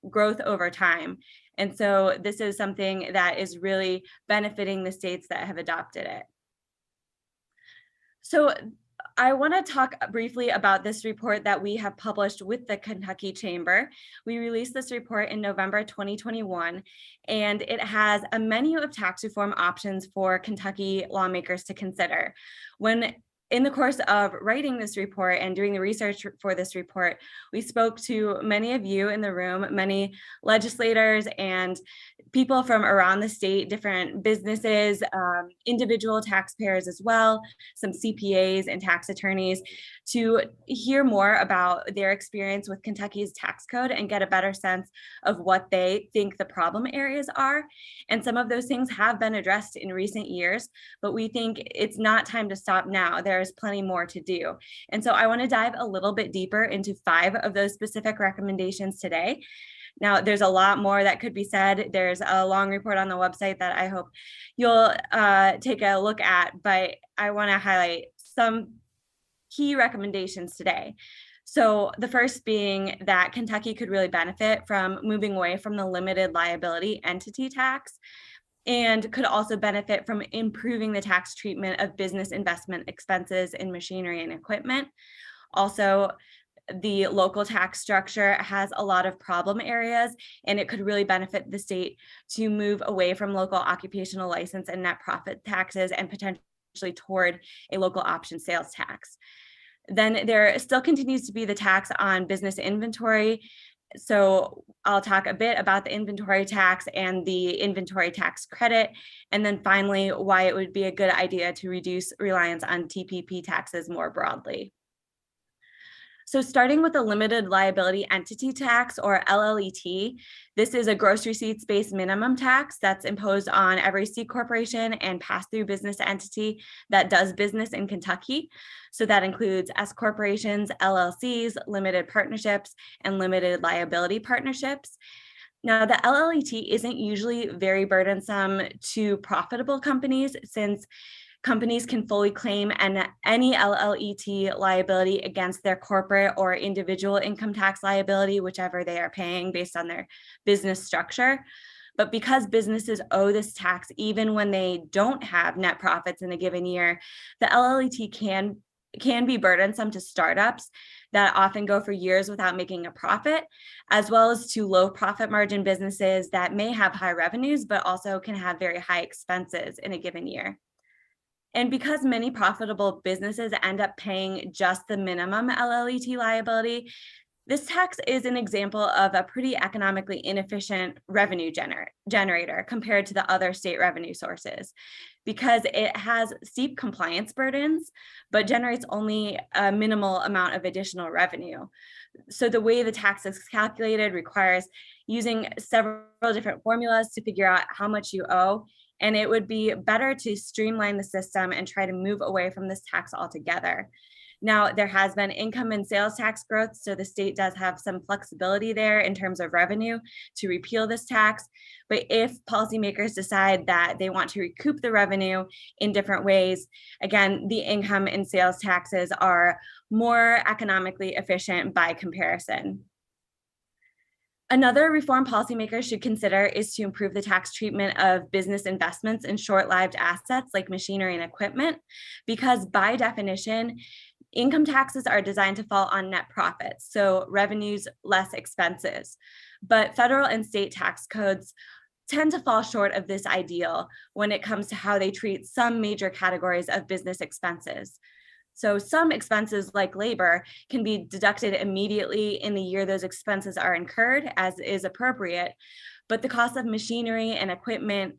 growth over time. And so this is something that is really benefiting the states that have adopted it. So I want to talk briefly about this report that we have published with the Kentucky Chamber. We released this report in November 2021, and it has a menu of tax reform options for Kentucky lawmakers to consider. In the course of writing this report and doing the research for this report, we spoke to many of you in the room, many legislators and people from around the state, different businesses, individual taxpayers as well, some CPAs and tax attorneys, to hear more about their experience with Kentucky's tax code and get a better sense of what they think the problem areas are. And some of those things have been addressed in recent years, but we think it's not time to stop now. There's plenty more to do. And so I want to dive a little bit deeper into 5 of those specific recommendations today. Now, there's a lot more that could be said. There's a long report on the website that I hope you'll take a look at, but I want to highlight some key recommendations today. So the first being that Kentucky could really benefit from moving away from the limited liability entity tax, and could also benefit from improving the tax treatment of business investment expenses in machinery and equipment. Also, the local tax structure has a lot of problem areas, and it could really benefit the state to move away from local occupational license and net profit taxes and potentially toward a local option sales tax. Then there still continues to be the tax on business inventory. So I'll talk a bit about the inventory tax and the inventory tax credit, and then finally why it would be a good idea to reduce reliance on TPP taxes more broadly. So starting with the limited liability entity tax, or LLET, this is a gross receipts-based minimum tax that's imposed on every C corporation and pass-through business entity that does business in Kentucky. So that includes S corporations, LLCs, limited partnerships, and limited liability partnerships. Now, the LLET isn't usually very burdensome to profitable companies, since companies can fully claim any LLET liability against their corporate or individual income tax liability, whichever they are paying based on their business structure. But because businesses owe this tax even when they don't have net profits in a given year, the LLET can be burdensome to startups that often go for years without making a profit, as well as to low profit margin businesses that may have high revenues, but also can have very high expenses in a given year. And because many profitable businesses end up paying just the minimum LLET liability, this tax is an example of a pretty economically inefficient revenue generator compared to the other state revenue sources, because it has steep compliance burdens, but generates only a minimal amount of additional revenue. So the way the tax is calculated requires using several different formulas to figure out how much you owe. And it would be better to streamline the system and try to move away from this tax altogether. Now, there has been income and sales tax growth, so the state does have some flexibility there in terms of revenue to repeal this tax. But if policymakers decide that they want to recoup the revenue in different ways, again, the income and sales taxes are more economically efficient by comparison. Another reform policymakers should consider is to improve the tax treatment of business investments in short-lived assets like machinery and equipment, because by definition, income taxes are designed to fall on net profits, so revenues less expenses. But federal and state tax codes tend to fall short of this ideal when it comes to how they treat some major categories of business expenses. So some expenses like labor can be deducted immediately in the year those expenses are incurred, as is appropriate, but the cost of machinery and equipment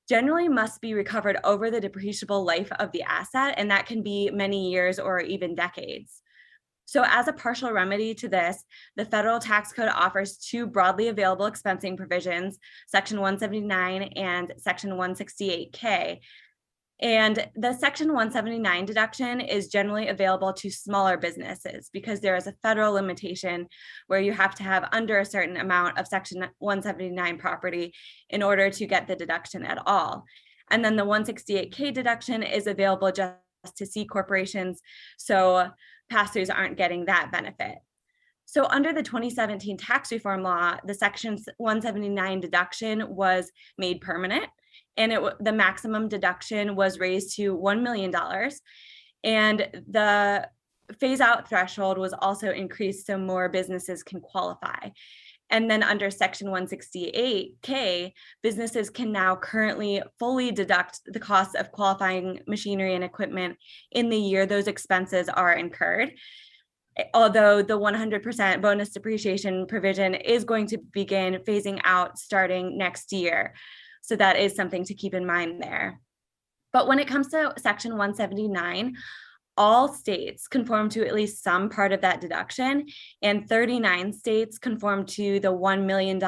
generally must be recovered over the depreciable life of the asset, and that can be many years or even decades. So as a partial remedy to this, the federal tax code offers two broadly available expensing provisions, Section 179 and Section 168K. And the Section 179 deduction is generally available to smaller businesses because there is a federal limitation where you have to have under a certain amount of Section 179 property in order to get the deduction at all. And then the 168K deduction is available just to C corporations, so pass-throughs aren't getting that benefit. So under the 2017 tax reform law, the Section 179 deduction was made permanent, and the maximum deduction was raised to $1 million. And the phase-out threshold was also increased so more businesses can qualify. And then under Section 168K, businesses can now currently fully deduct the cost of qualifying machinery and equipment in the year those expenses are incurred. Although the 100% bonus depreciation provision is going to begin phasing out starting next year. So that is something to keep in mind there. But when it comes to Section 179, all states conform to at least some part of that deduction, and 39 states conform to the $1 million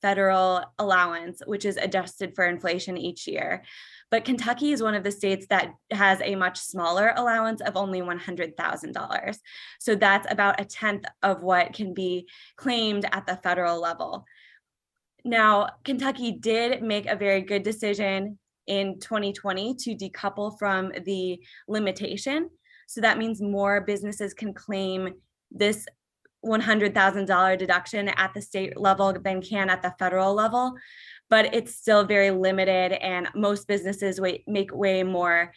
federal allowance, which is adjusted for inflation each year. But Kentucky is one of the states that has a much smaller allowance of only $100,000. So that's about a tenth of what can be claimed at the federal level. Now, Kentucky did make a very good decision in 2020 to decouple from the limitation. So that means more businesses can claim this $100,000 deduction at the state level than can at the federal level, but it's still very limited, and most businesses make way more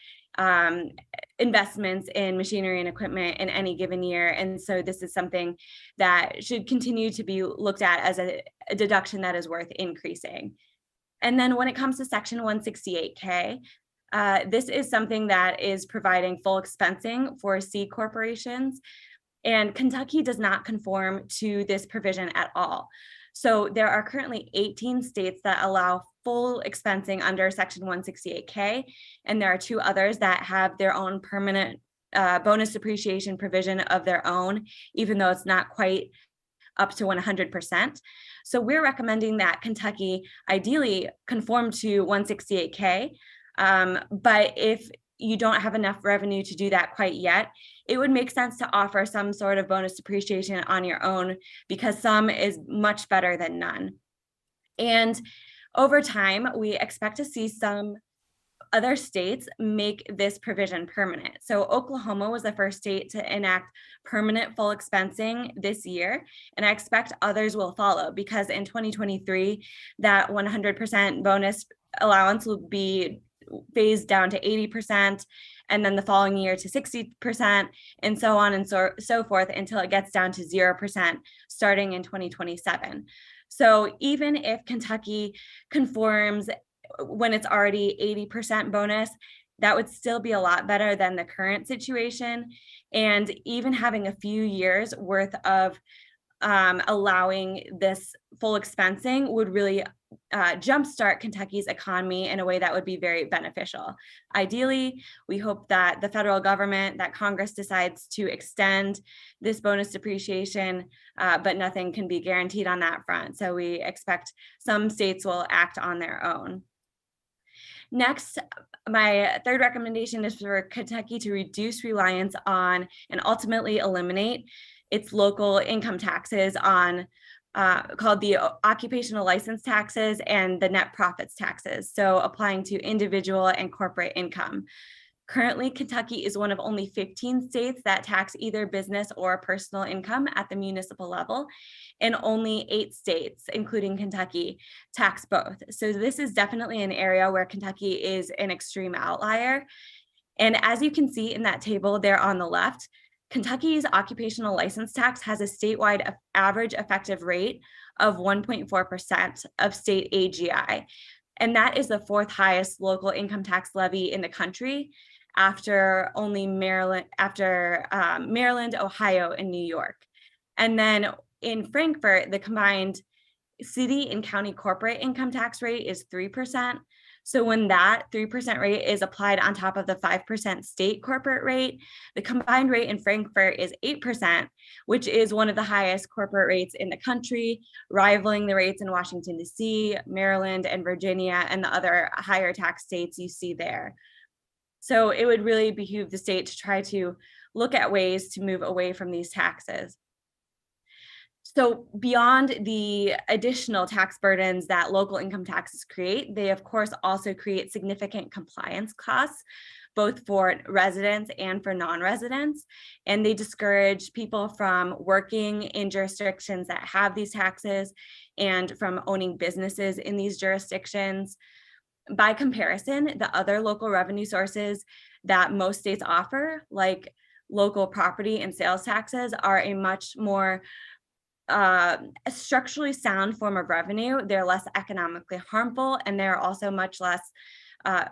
investments in machinery and equipment in any given year. And so this is something that should continue to be looked at as a deduction that is worth increasing. And then when it comes to Section 168K, this is something that is providing full expensing for C corporations. And Kentucky does not conform to this provision at all. So there are currently 18 states that allow full expensing under Section 168K, and there are 2 others that have their own permanent bonus depreciation provision of their own, even though it's not quite up to 100%. So we're recommending that Kentucky ideally conform to 168K, but if you don't have enough revenue to do that quite yet, it would make sense to offer some sort of bonus depreciation on your own, because some is much better than none. And over time, we expect to see some other states make this provision permanent. So Oklahoma was the first state to enact permanent full expensing this year, and I expect others will follow, because in 2023, that 100% bonus allowance will be phased down to 80%, and then the following year to 60%, and so on and so forth until it gets down to 0% starting in 2027. So even if Kentucky conforms when it's already 80% bonus, that would still be a lot better than the current situation. And even having a few years worth of allowing this full expensing would really jumpstart Kentucky's economy in a way that would be very beneficial. Ideally, we hope that the federal government, that Congress decides to extend this bonus depreciation, but nothing can be guaranteed on that front. So we expect some states will act on their own. Next, my third recommendation is for Kentucky to reduce reliance on and ultimately eliminate its local income taxes on called the occupational license taxes and the net profits taxes, so applying to individual and corporate income. Currently, Kentucky is one of only 15 states that tax either business or personal income at the municipal level, and only 8 states, including Kentucky, tax both. So this is definitely an area where Kentucky is an extreme outlier. And as you can see in that table there on the left, Kentucky's occupational license tax has a statewide average effective rate of 1.4% of state AGI. And that is the 4th highest local income tax levy in the country, after only Maryland, Maryland, Ohio, and New York. And then in Frankfurt, the combined city and county corporate income tax rate is 3%. So when that 3% rate is applied on top of the 5% state corporate rate, the combined rate in Frankfurt is 8%, which is one of the highest corporate rates in the country, rivaling the rates in Washington, D.C., Maryland, and Virginia, and the other higher tax states you see there. So it would really behoove the state to try to look at ways to move away from these taxes. So beyond the additional tax burdens that local income taxes create, they of course also create significant compliance costs, both for residents and for non-residents. And they discourage people from working in jurisdictions that have these taxes and from owning businesses in these jurisdictions. By comparison, the other local revenue sources that most states offer, like local property and sales taxes, are a much more a structurally sound form of revenue. They're less economically harmful, and they're also much less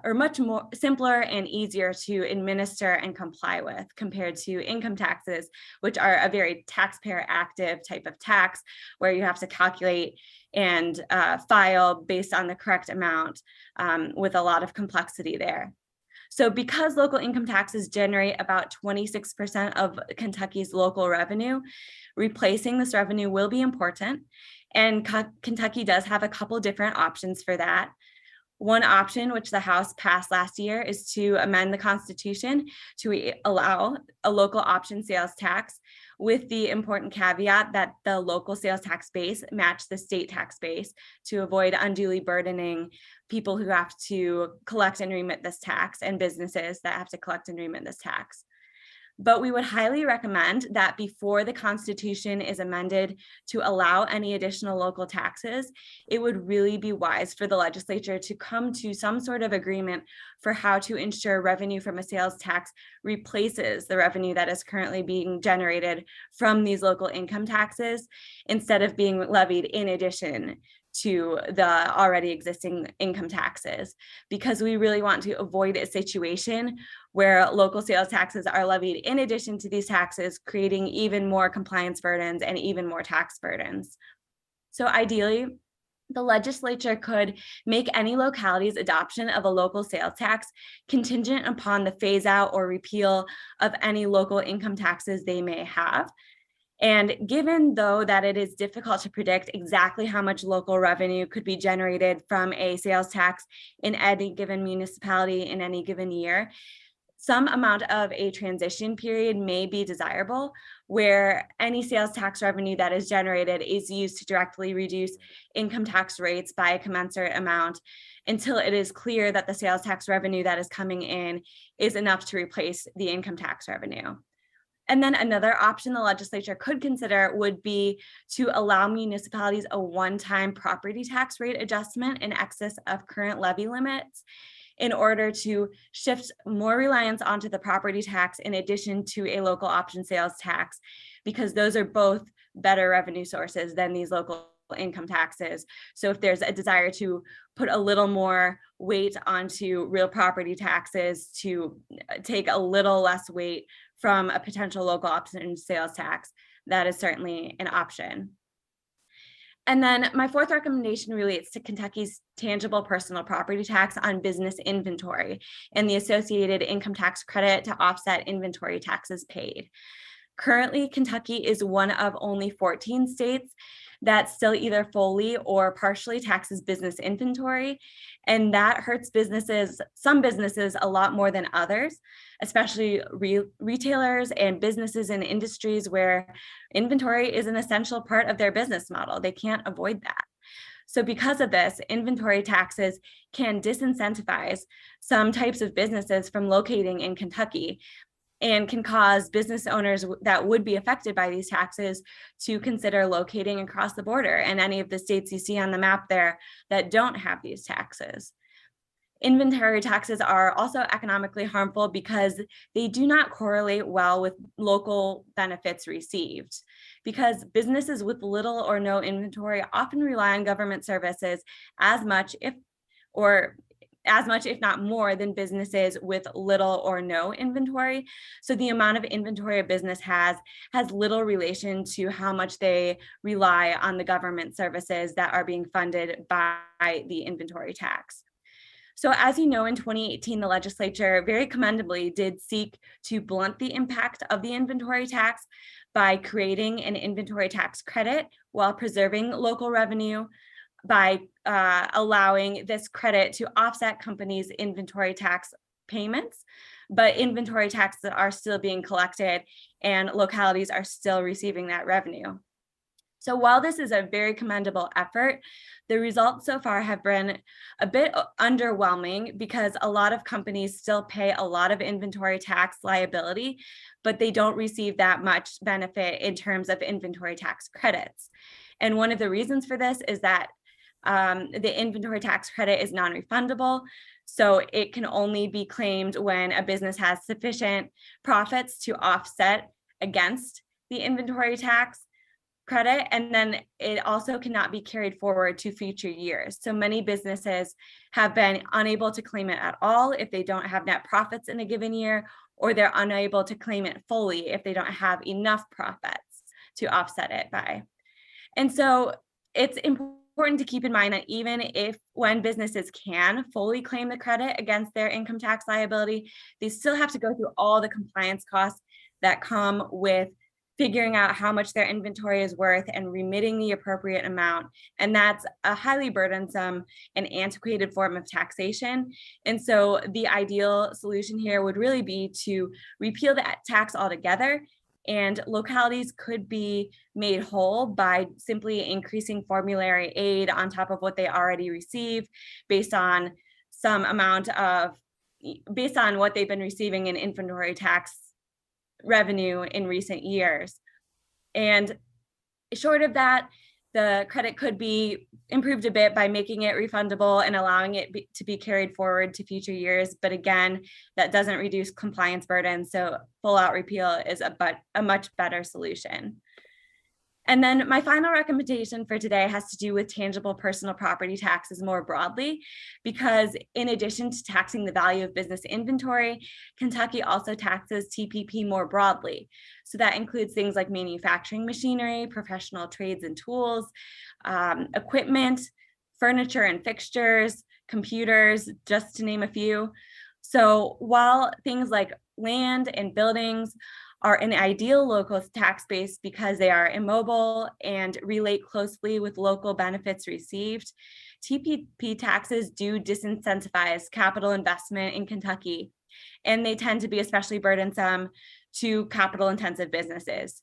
or much more simpler and easier to administer and comply with compared to income taxes, which are a very taxpayer active type of tax where you have to calculate and file based on the correct amount with a lot of complexity there. So because local income taxes generate about 26% of Kentucky's local revenue, replacing this revenue will be important. And Kentucky does have a couple different options for that. One option, which the House passed last year, is to amend the Constitution to allow a local option sales tax, with the important caveat that the local sales tax base match the state tax base to avoid unduly burdening people who have to collect and remit this tax and businesses that have to collect and remit this tax. But we would highly recommend that before the Constitution is amended to allow any additional local taxes, it would really be wise for the legislature to come to some sort of agreement for how to ensure revenue from a sales tax replaces the revenue that is currently being generated from these local income taxes, instead of being levied in addition to the already existing income taxes, because we really want to avoid a situation where local sales taxes are levied in addition to these taxes, creating even more compliance burdens and even more tax burdens. So ideally, the legislature could make any locality's adoption of a local sales tax contingent upon the phase out or repeal of any local income taxes they may have. And given, though, that it is difficult to predict exactly how much local revenue could be generated from a sales tax in any given municipality in any given year, some amount of a transition period may be desirable, where any sales tax revenue that is generated is used to directly reduce income tax rates by a commensurate amount until it is clear that the sales tax revenue that is coming in is enough to replace the income tax revenue. And then another option the legislature could consider would be to allow municipalities a one-time property tax rate adjustment in excess of current levy limits in order to shift more reliance onto the property tax in addition to a local option sales tax, because those are both better revenue sources than these local income taxes. So if there's a desire to put a little more weight onto real property taxes to take a little less weight from a potential local option sales tax, that is certainly an option. And then my fourth recommendation relates to Kentucky's tangible personal property tax on business inventory and the associated income tax credit to offset inventory taxes paid. Currently, Kentucky is one of only 14 states that still either fully or partially taxes business inventory. And that hurts businesses, some businesses, a lot more than others, especially retailers and businesses in industries where inventory is an essential part of their business model. They can't avoid that. So because of this, inventory taxes can disincentivize some types of businesses from locating in Kentucky, and can cause business owners that would be affected by these taxes to consider locating across the border in any of the states you see on the map there that don't have these taxes. Inventory taxes are also economically harmful because they do not correlate well with local benefits received, because businesses with little or no inventory often rely on government services as much, if not more, than businesses with little or no inventory. So the amount of inventory a business has little relation to how much they rely on the government services that are being funded by the inventory tax. So as you know, in 2018, the legislature very commendably did seek to blunt the impact of the inventory tax by creating an inventory tax credit while preserving local revenue by allowing this credit to offset companies' inventory tax payments, but inventory taxes are still being collected and localities are still receiving that revenue. So while this is a very commendable effort, the results so far have been a bit underwhelming because a lot of companies still pay a lot of inventory tax liability, but they don't receive that much benefit in terms of inventory tax credits. And one of the reasons for this is that the inventory tax credit is non-refundable. So it can only be claimed when a business has sufficient profits to offset against the inventory tax credit. And then it also cannot be carried forward to future years. So many businesses have been unable to claim it at all if they don't have net profits in a given year, or they're unable to claim it fully if they don't have enough profits to offset it by. And so it's important to keep in mind that even if when businesses can fully claim the credit against their income tax liability, they still have to go through all the compliance costs that come with figuring out how much their inventory is worth and remitting the appropriate amount. And that's a highly burdensome and antiquated form of taxation. And so the ideal solution here would really be to repeal that tax altogether, and localities could be made whole by simply increasing formulary aid on top of what they already receive based on what they've been receiving in inventory tax revenue in recent years. And short of that, the credit could be improved a bit by making it refundable and allowing it to be carried forward to future years. But again, that doesn't reduce compliance burden. So full out repeal is a much better solution. And then my final recommendation for today has to do with tangible personal property taxes more broadly, because in addition to taxing the value of business inventory, Kentucky also taxes TPP more broadly. So that includes things like manufacturing machinery, professional trades and tools, equipment, furniture and fixtures, computers, just to name a few. So while things like land and buildings are an ideal local tax base because they are immobile and relate closely with local benefits received, TPP taxes do disincentivize capital investment in Kentucky, and they tend to be especially burdensome to capital-intensive businesses.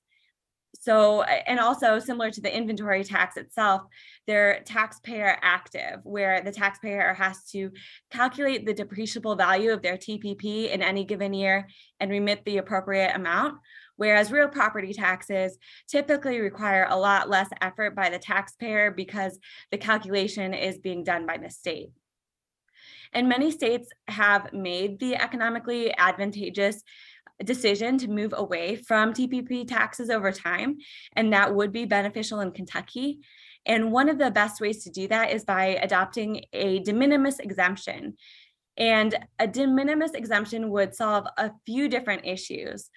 So, and also similar to the inventory tax itself, they're taxpayer active, where the taxpayer has to calculate the depreciable value of their TPP in any given year and remit the appropriate amount, whereas real property taxes typically require a lot less effort by the taxpayer because the calculation is being done by the state. And many states have made the economically advantageous decision to move away from TPP taxes over time, and that would be beneficial in Kentucky. And one of the best ways to do that is by adopting a de minimis exemption. And a de minimis exemption would solve a few different issues.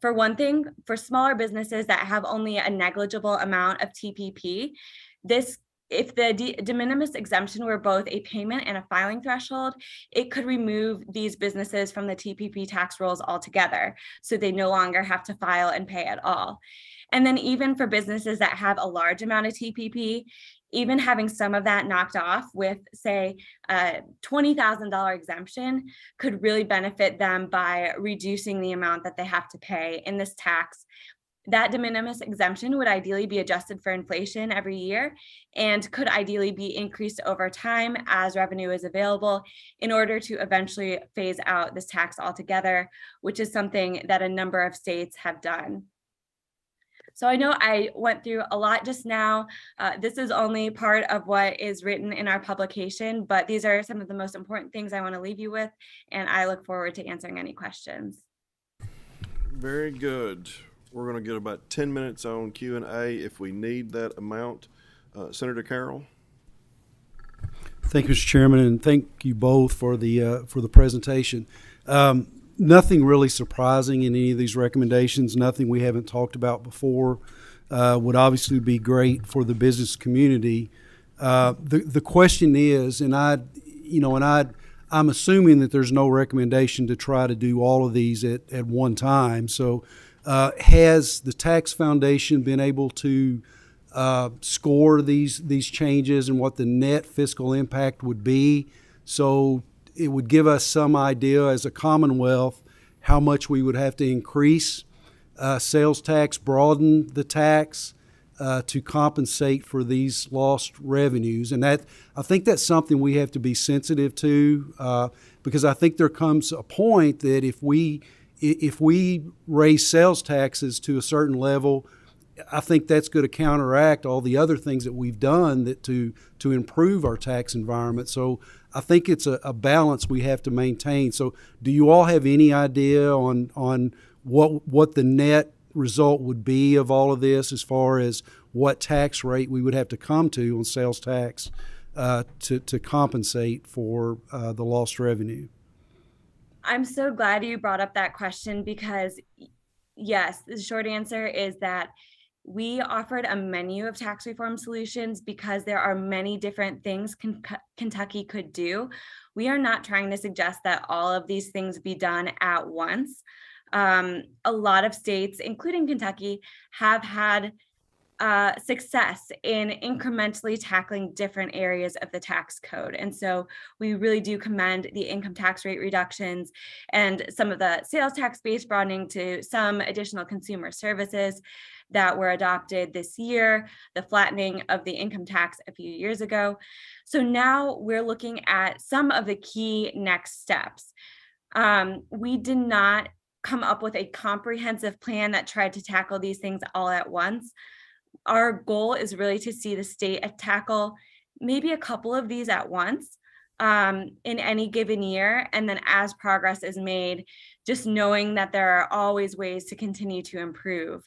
For one thing, for smaller businesses that have only a negligible amount of TPP, if the de minimis exemption were both a payment and a filing threshold, it could remove these businesses from the TPP tax rolls altogether, so they no longer have to file and pay at all. And then even for businesses that have a large amount of TPP, even having some of that knocked off with, say, a $20,000 exemption could really benefit them by reducing the amount that they have to pay in this tax. That de minimis exemption would ideally be adjusted for inflation every year and could ideally be increased over time as revenue is available in order to eventually phase out this tax altogether, which is something that a number of states have done. So I know I went through a lot just now. This is only part of what is written in our publication, but these are some of the most important things I want to leave you with, and I look forward to answering any questions. Very good. We're going to get about 10 minutes on Q&A if we need that amount. Senator Carroll. Thank you, Mr. Chairman, and thank you both for the presentation. Nothing really surprising in any of these recommendations, nothing we haven't talked about before. Would obviously be great for the business community. The question is, and I'd I'm assuming that there's no recommendation to try to do all of these at one time. So has the Tax Foundation been able to score these changes and what the net fiscal impact would be? So it would give us some idea as a Commonwealth how much we would have to increase sales tax, broaden the tax to compensate for these lost revenues. And that, I think that's something we have to be sensitive to because I think there comes a point that if we raise sales taxes to a certain level, I think that's going to counteract all the other things that we've done that to improve our tax environment. So I think it's a balance we have to maintain. So do you all have any idea on what the net result would be of all of this as far as what tax rate we would have to come to on sales tax to compensate for the lost revenue? I'm so glad you brought up that question because, yes, the short answer is that we offered a menu of tax reform solutions because there are many different things Kentucky could do. We are not trying to suggest that all of these things be done at once. A lot of states, including Kentucky, have had success in incrementally tackling different areas of the tax code. And so we really do commend the income tax rate reductions and some of the sales tax base broadening to some additional consumer services that were adopted this year, the flattening of the income tax a few years ago. So now we're looking at some of the key next steps. We did not come up with a comprehensive plan that tried to tackle these things all at once. Our goal is really to see the state tackle maybe a couple of these at once in any given year. And then as progress is made, just knowing that there are always ways to continue to improve.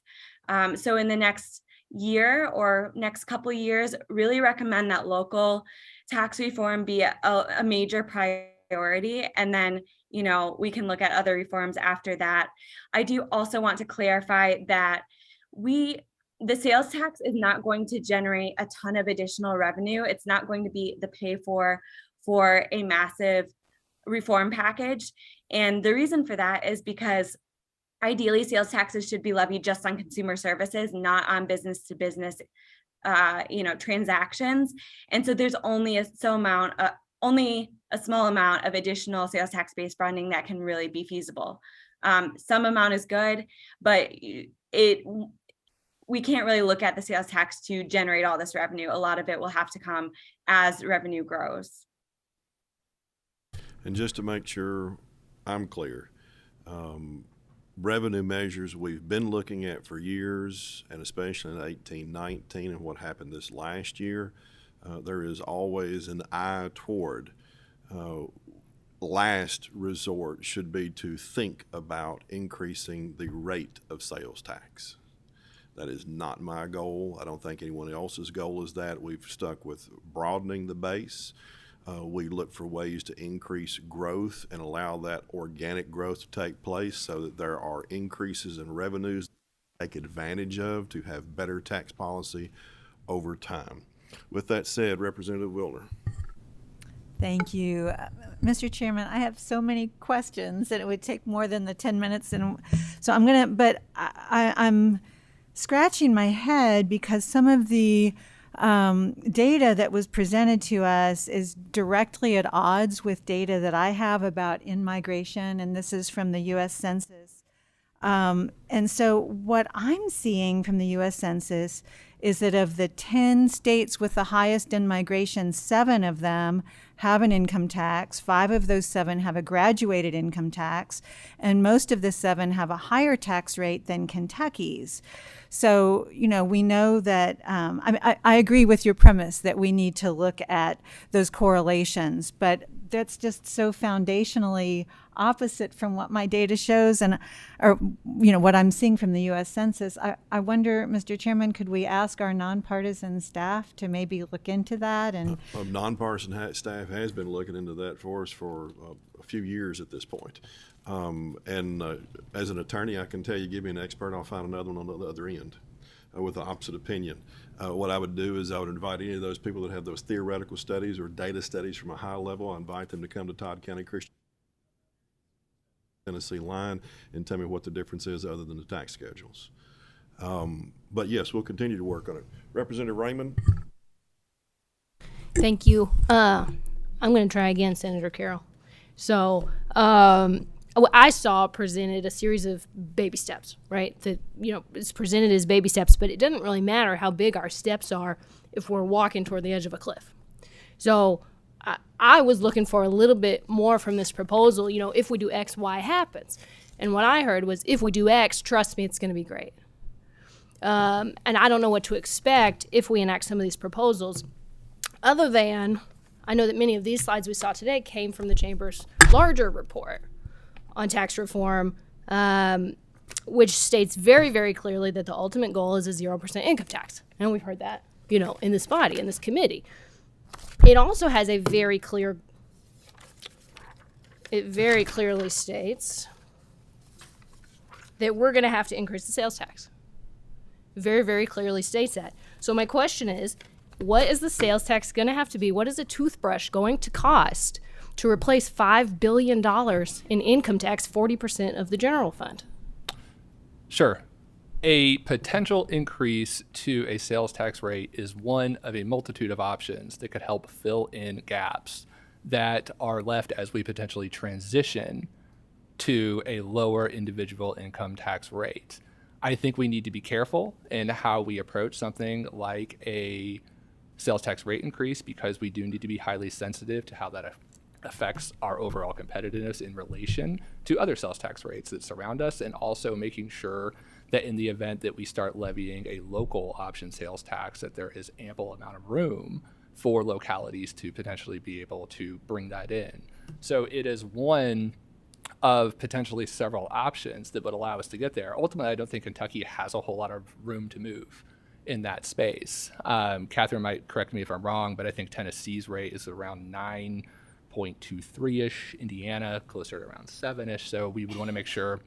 So in the next year or next couple of years, really recommend that local tax reform be a major priority. And then, you know, we can look at other reforms after that. I do also want to clarify that the sales tax is not going to generate a ton of additional revenue. It's not going to be the pay for a massive reform package. And the reason for that is because ideally sales taxes should be levied just on consumer services, not on business to business transactions. And so there's only a small amount of additional sales tax based broadening that can really be feasible. Some amount is good, but we can't really look at the sales tax to generate all this revenue. A lot of it will have to come as revenue grows. And just to make sure I'm clear, revenue measures we've been looking at for years, and especially in 18-19 and what happened this last year, there is always an eye toward last resort should be to think about increasing the rate of sales tax. That is not my goal. I don't think anyone else's goal is that. We've stuck with broadening the base. We look for ways to increase growth and allow that organic growth to take place so that there are increases in revenues to take advantage of to have better tax policy over time. With that said, Representative Wilner. Thank you. Mr. Chairman, I have so many questions that it would take more than the 10 minutes. And so I'm scratching my head because some of the data that was presented to us is directly at odds with data that I have about in-migration, and this is from the U.S. Census. And so what I'm seeing from the U.S. Census is that of the 10 states with the highest in-migration, 7 of them have an income tax. 5 of those 7 have a graduated income tax, and most of the 7 have a higher tax rate than Kentucky's. So, you know, we know that, I agree with your premise that we need to look at those correlations, but that's just so foundationally opposite from what my data shows or what I'm seeing from the U.S. Census. I wonder, Mr. Chairman, could we ask our nonpartisan staff to maybe look into that? And nonpartisan staff has been looking into that for us for a few years at this point. And as an attorney, I can tell you, give me an expert, I'll find another one on the other end. with the opposite opinion. What I would do is I would invite any of those people that have those theoretical studies or data studies from a high level. I invite them to come to Todd County Christian Tennessee line and tell me what the difference is other than the tax schedules. But yes, we'll continue to work on it. Representative Raymond. Thank you. I'm going to try again, Senator Carroll. So what I saw presented a series of baby steps, right? That, it's presented as baby steps, but it doesn't really matter how big our steps are if we're walking toward the edge of a cliff. So I was looking for a little bit more from this proposal. If we do X, Y happens. And what I heard was, if we do X, trust me, it's going to be great. And I don't know what to expect if we enact some of these proposals, other than I know that many of these slides we saw today came from the Chamber's larger report on tax reform, which states very, very clearly that the ultimate goal is a 0% income tax. And we've heard that, in this body, in this committee. It also has it very clearly states that we're going to have to increase the sales tax. Very, very clearly states that. So my question is, what is the sales tax going to have to be? What is a toothbrush going to cost to replace $5 billion in income tax, 40% of the general fund? Sure. A potential increase to a sales tax rate is one of a multitude of options that could help fill in gaps that are left as we potentially transition to a lower individual income tax rate. I think we need to be careful in how we approach something like a sales tax rate increase, because we do need to be highly sensitive to how that affects our overall competitiveness in relation to other sales tax rates that surround us, and also making sure that in the event that we start levying a local option sales tax, that there is ample amount of room for localities to potentially be able to bring that in. So it is one of potentially several options that would allow us to get there. Ultimately, I don't think Kentucky has a whole lot of room to move in that space. Catherine might correct me if I'm wrong, but I think Tennessee's rate is around 9.23-ish, Indiana closer to around 7-ish. So we would want to make sure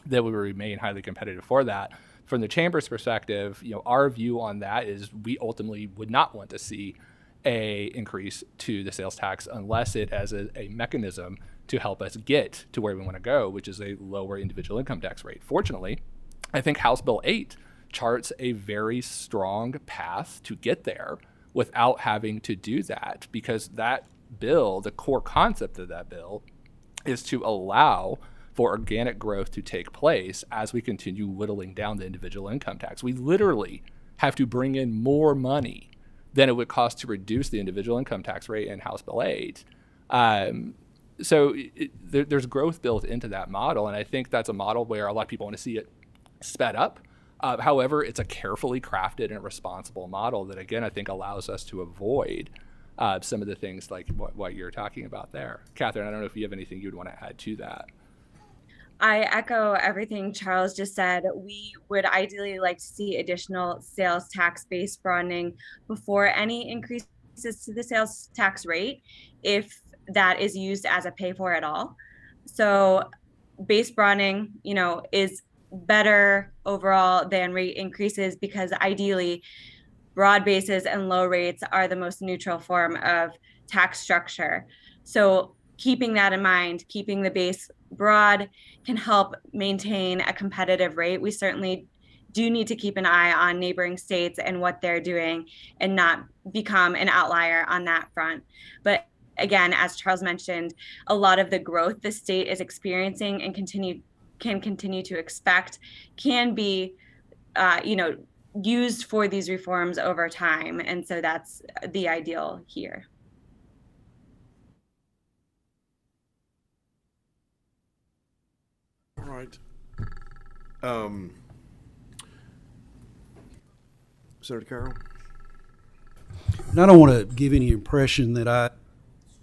that we remain highly competitive for that. From the Chamber's perspective, our view on that is we ultimately would not want to see a increase to the sales tax unless it as a mechanism to help us get to where we want to go, which is a lower individual income tax rate. Fortunately, I think House Bill 8 charts a very strong path to get there without having to do that, because that bill, the core concept of that bill, is to allow for organic growth to take place as we continue whittling down the individual income tax. We literally have to bring in more money than it would cost to reduce the individual income tax rate in House Bill 8. So there's growth built into that model, and I think that's a model where a lot of people want to see it sped up. However, it's a carefully crafted and responsible model that, again, I think allows us to avoid some of the things like what you're talking about there. Catherine, I don't know if you have anything you'd want to add to that. I echo everything Charles just said. We would ideally like to see additional sales tax base broadening before any increases to the sales tax rate, if that is used as a pay for at all. So base broadening, is better overall than rate increases, because ideally broad bases and low rates are the most neutral form of tax structure. So keeping that in mind, keeping the base broad can help maintain a competitive rate. We certainly do need to keep an eye on neighboring states and what they're doing and not become an outlier on that front. But again, as Charles mentioned, a lot of the growth the state is experiencing and can continue to expect can be, used for these reforms over time. And so that's the ideal here. All right. Senator Carroll? And I don't want to give any impression that I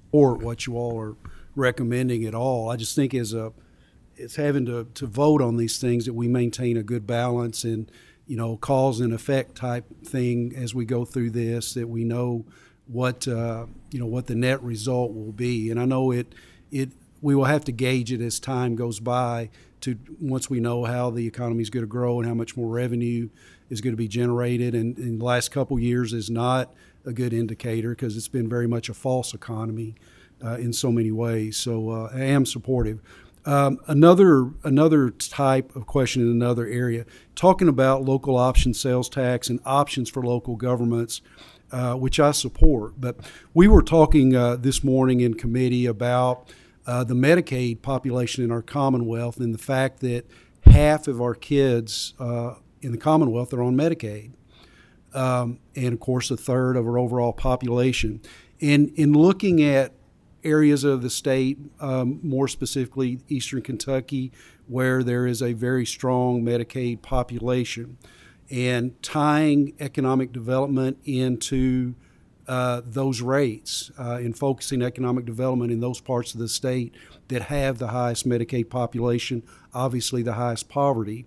support what you all are recommending at all. I just think as having to vote on these things that we maintain a good balance and, cause and effect type thing as we go through this, that we know what the net result will be. And I know we will have to gauge it as time goes by once we know how the economy is going to grow and how much more revenue is going to be generated. And in the last couple years is not a good indicator because it's been very much a false economy in so many ways. So I am supportive. Another type of question in another area, talking about local option sales tax and options for local governments, which I support. But we were talking this morning in committee about the Medicaid population in our Commonwealth and the fact that half of our kids in the Commonwealth are on Medicaid. And of course, a third of our overall population. And in looking at areas of the state, more specifically Eastern Kentucky, where there is a very strong Medicaid population, and tying economic development into those rates and focusing economic development in those parts of the state that have the highest Medicaid population, obviously the highest poverty.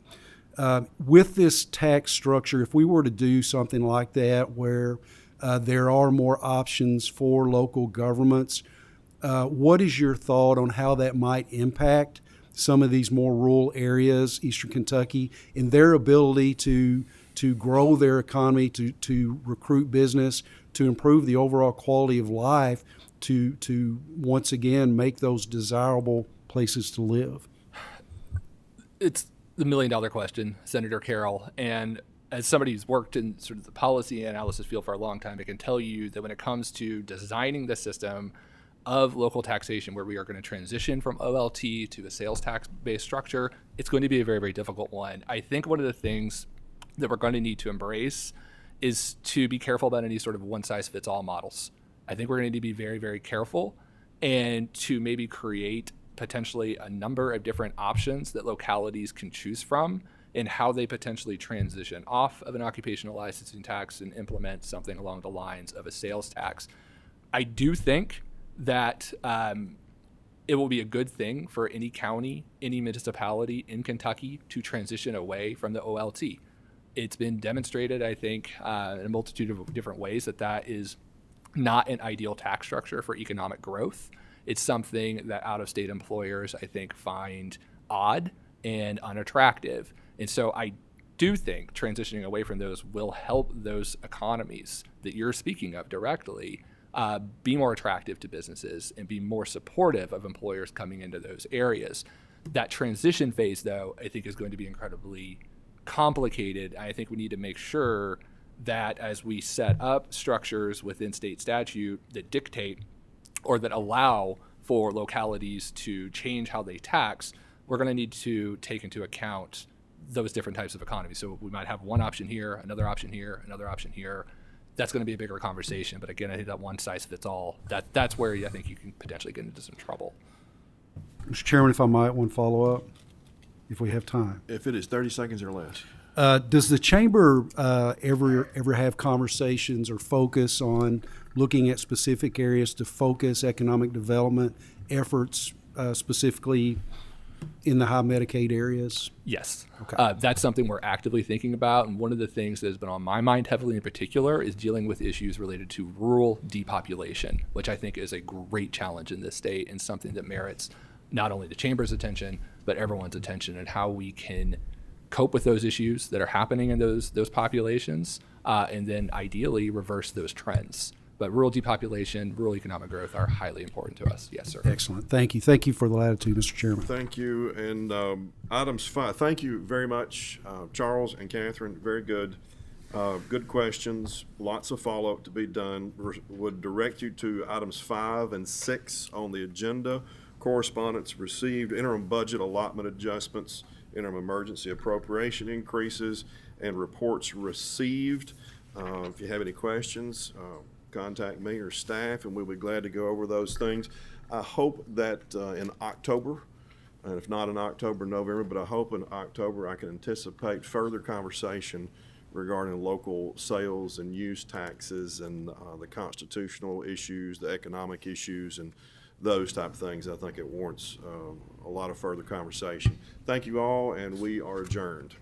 With this tax structure, if we were to do something like that where there are more options for local governments, what is your thought on how that might impact some of these more rural areas, Eastern Kentucky, in their ability to grow their economy, to recruit business, to improve the overall quality of life, to once again make those desirable places to live? It's the million-dollar question, Senator Carroll. And as somebody who's worked in sort of the policy analysis field for a long time, I can tell you that when it comes to designing the system of local taxation, where we are going to transition from OLT to a sales tax-based structure, it's going to be a very, very difficult one. I think one of the things that we're going to need to embrace is to be careful about any sort of one-size-fits-all models. I think we're going to need to be very, very careful and to maybe create potentially a number of different options that localities can choose from and how they potentially transition off of an occupational licensing tax and implement something along the lines of a sales tax. I do think that it will be a good thing for any county, any municipality in Kentucky to transition away from the OLT. It's been demonstrated, I think, in a multitude of different ways that is not an ideal tax structure for economic growth. It's something that out-of-state employers, I think, find odd and unattractive. And so I do think transitioning away from those will help those economies that you're speaking of directly be more attractive to businesses and be more supportive of employers coming into those areas. That transition phase, though, I think is going to be incredibly complicated. I think we need to make sure that as we set up structures within state statute that dictate or that allow for localities to change how they tax, we're going to need to take into account those different types of economies. So we might have one option here, another option here, another option here. That's going to be a bigger conversation. But again, I think that one size fits all, that's where I think you can potentially get into some trouble. Mr. Chairman, if I might, one follow-up, if we have time. If it is 30 seconds or less. Does the chamber ever have conversations or focus on looking at specific areas to focus economic development efforts, specifically in the high Medicaid areas? Yes. Okay. That's something we're actively thinking about. And one of the things that has been on my mind heavily in particular is dealing with issues related to rural depopulation, which I think is a great challenge in this state and something that merits not only the chamber's attention, but everyone's attention, and how we can cope with those issues that are happening in those populations, and then ideally reverse those trends. But rural depopulation, rural economic growth are highly important to us. Yes, sir. Excellent. Thank you. Thank you for the latitude, Mr. Chairman. Thank you. And items 5. Thank you very much, Charles and Catherine. Very good. Good questions. Lots of follow-up to be done. Would direct you to items 5 and 6 on the agenda. Correspondence received, interim budget allotment adjustments, interim emergency appropriation increases, and reports received. If you have any questions, contact me or staff, and we'll be glad to go over those things. I hope that in October, and if not in October, November, but I hope in October I can anticipate further conversation regarding local sales and use taxes and the constitutional issues, the economic issues, and those type of things. I think it warrants a lot of further conversation. Thank you all, and we are adjourned.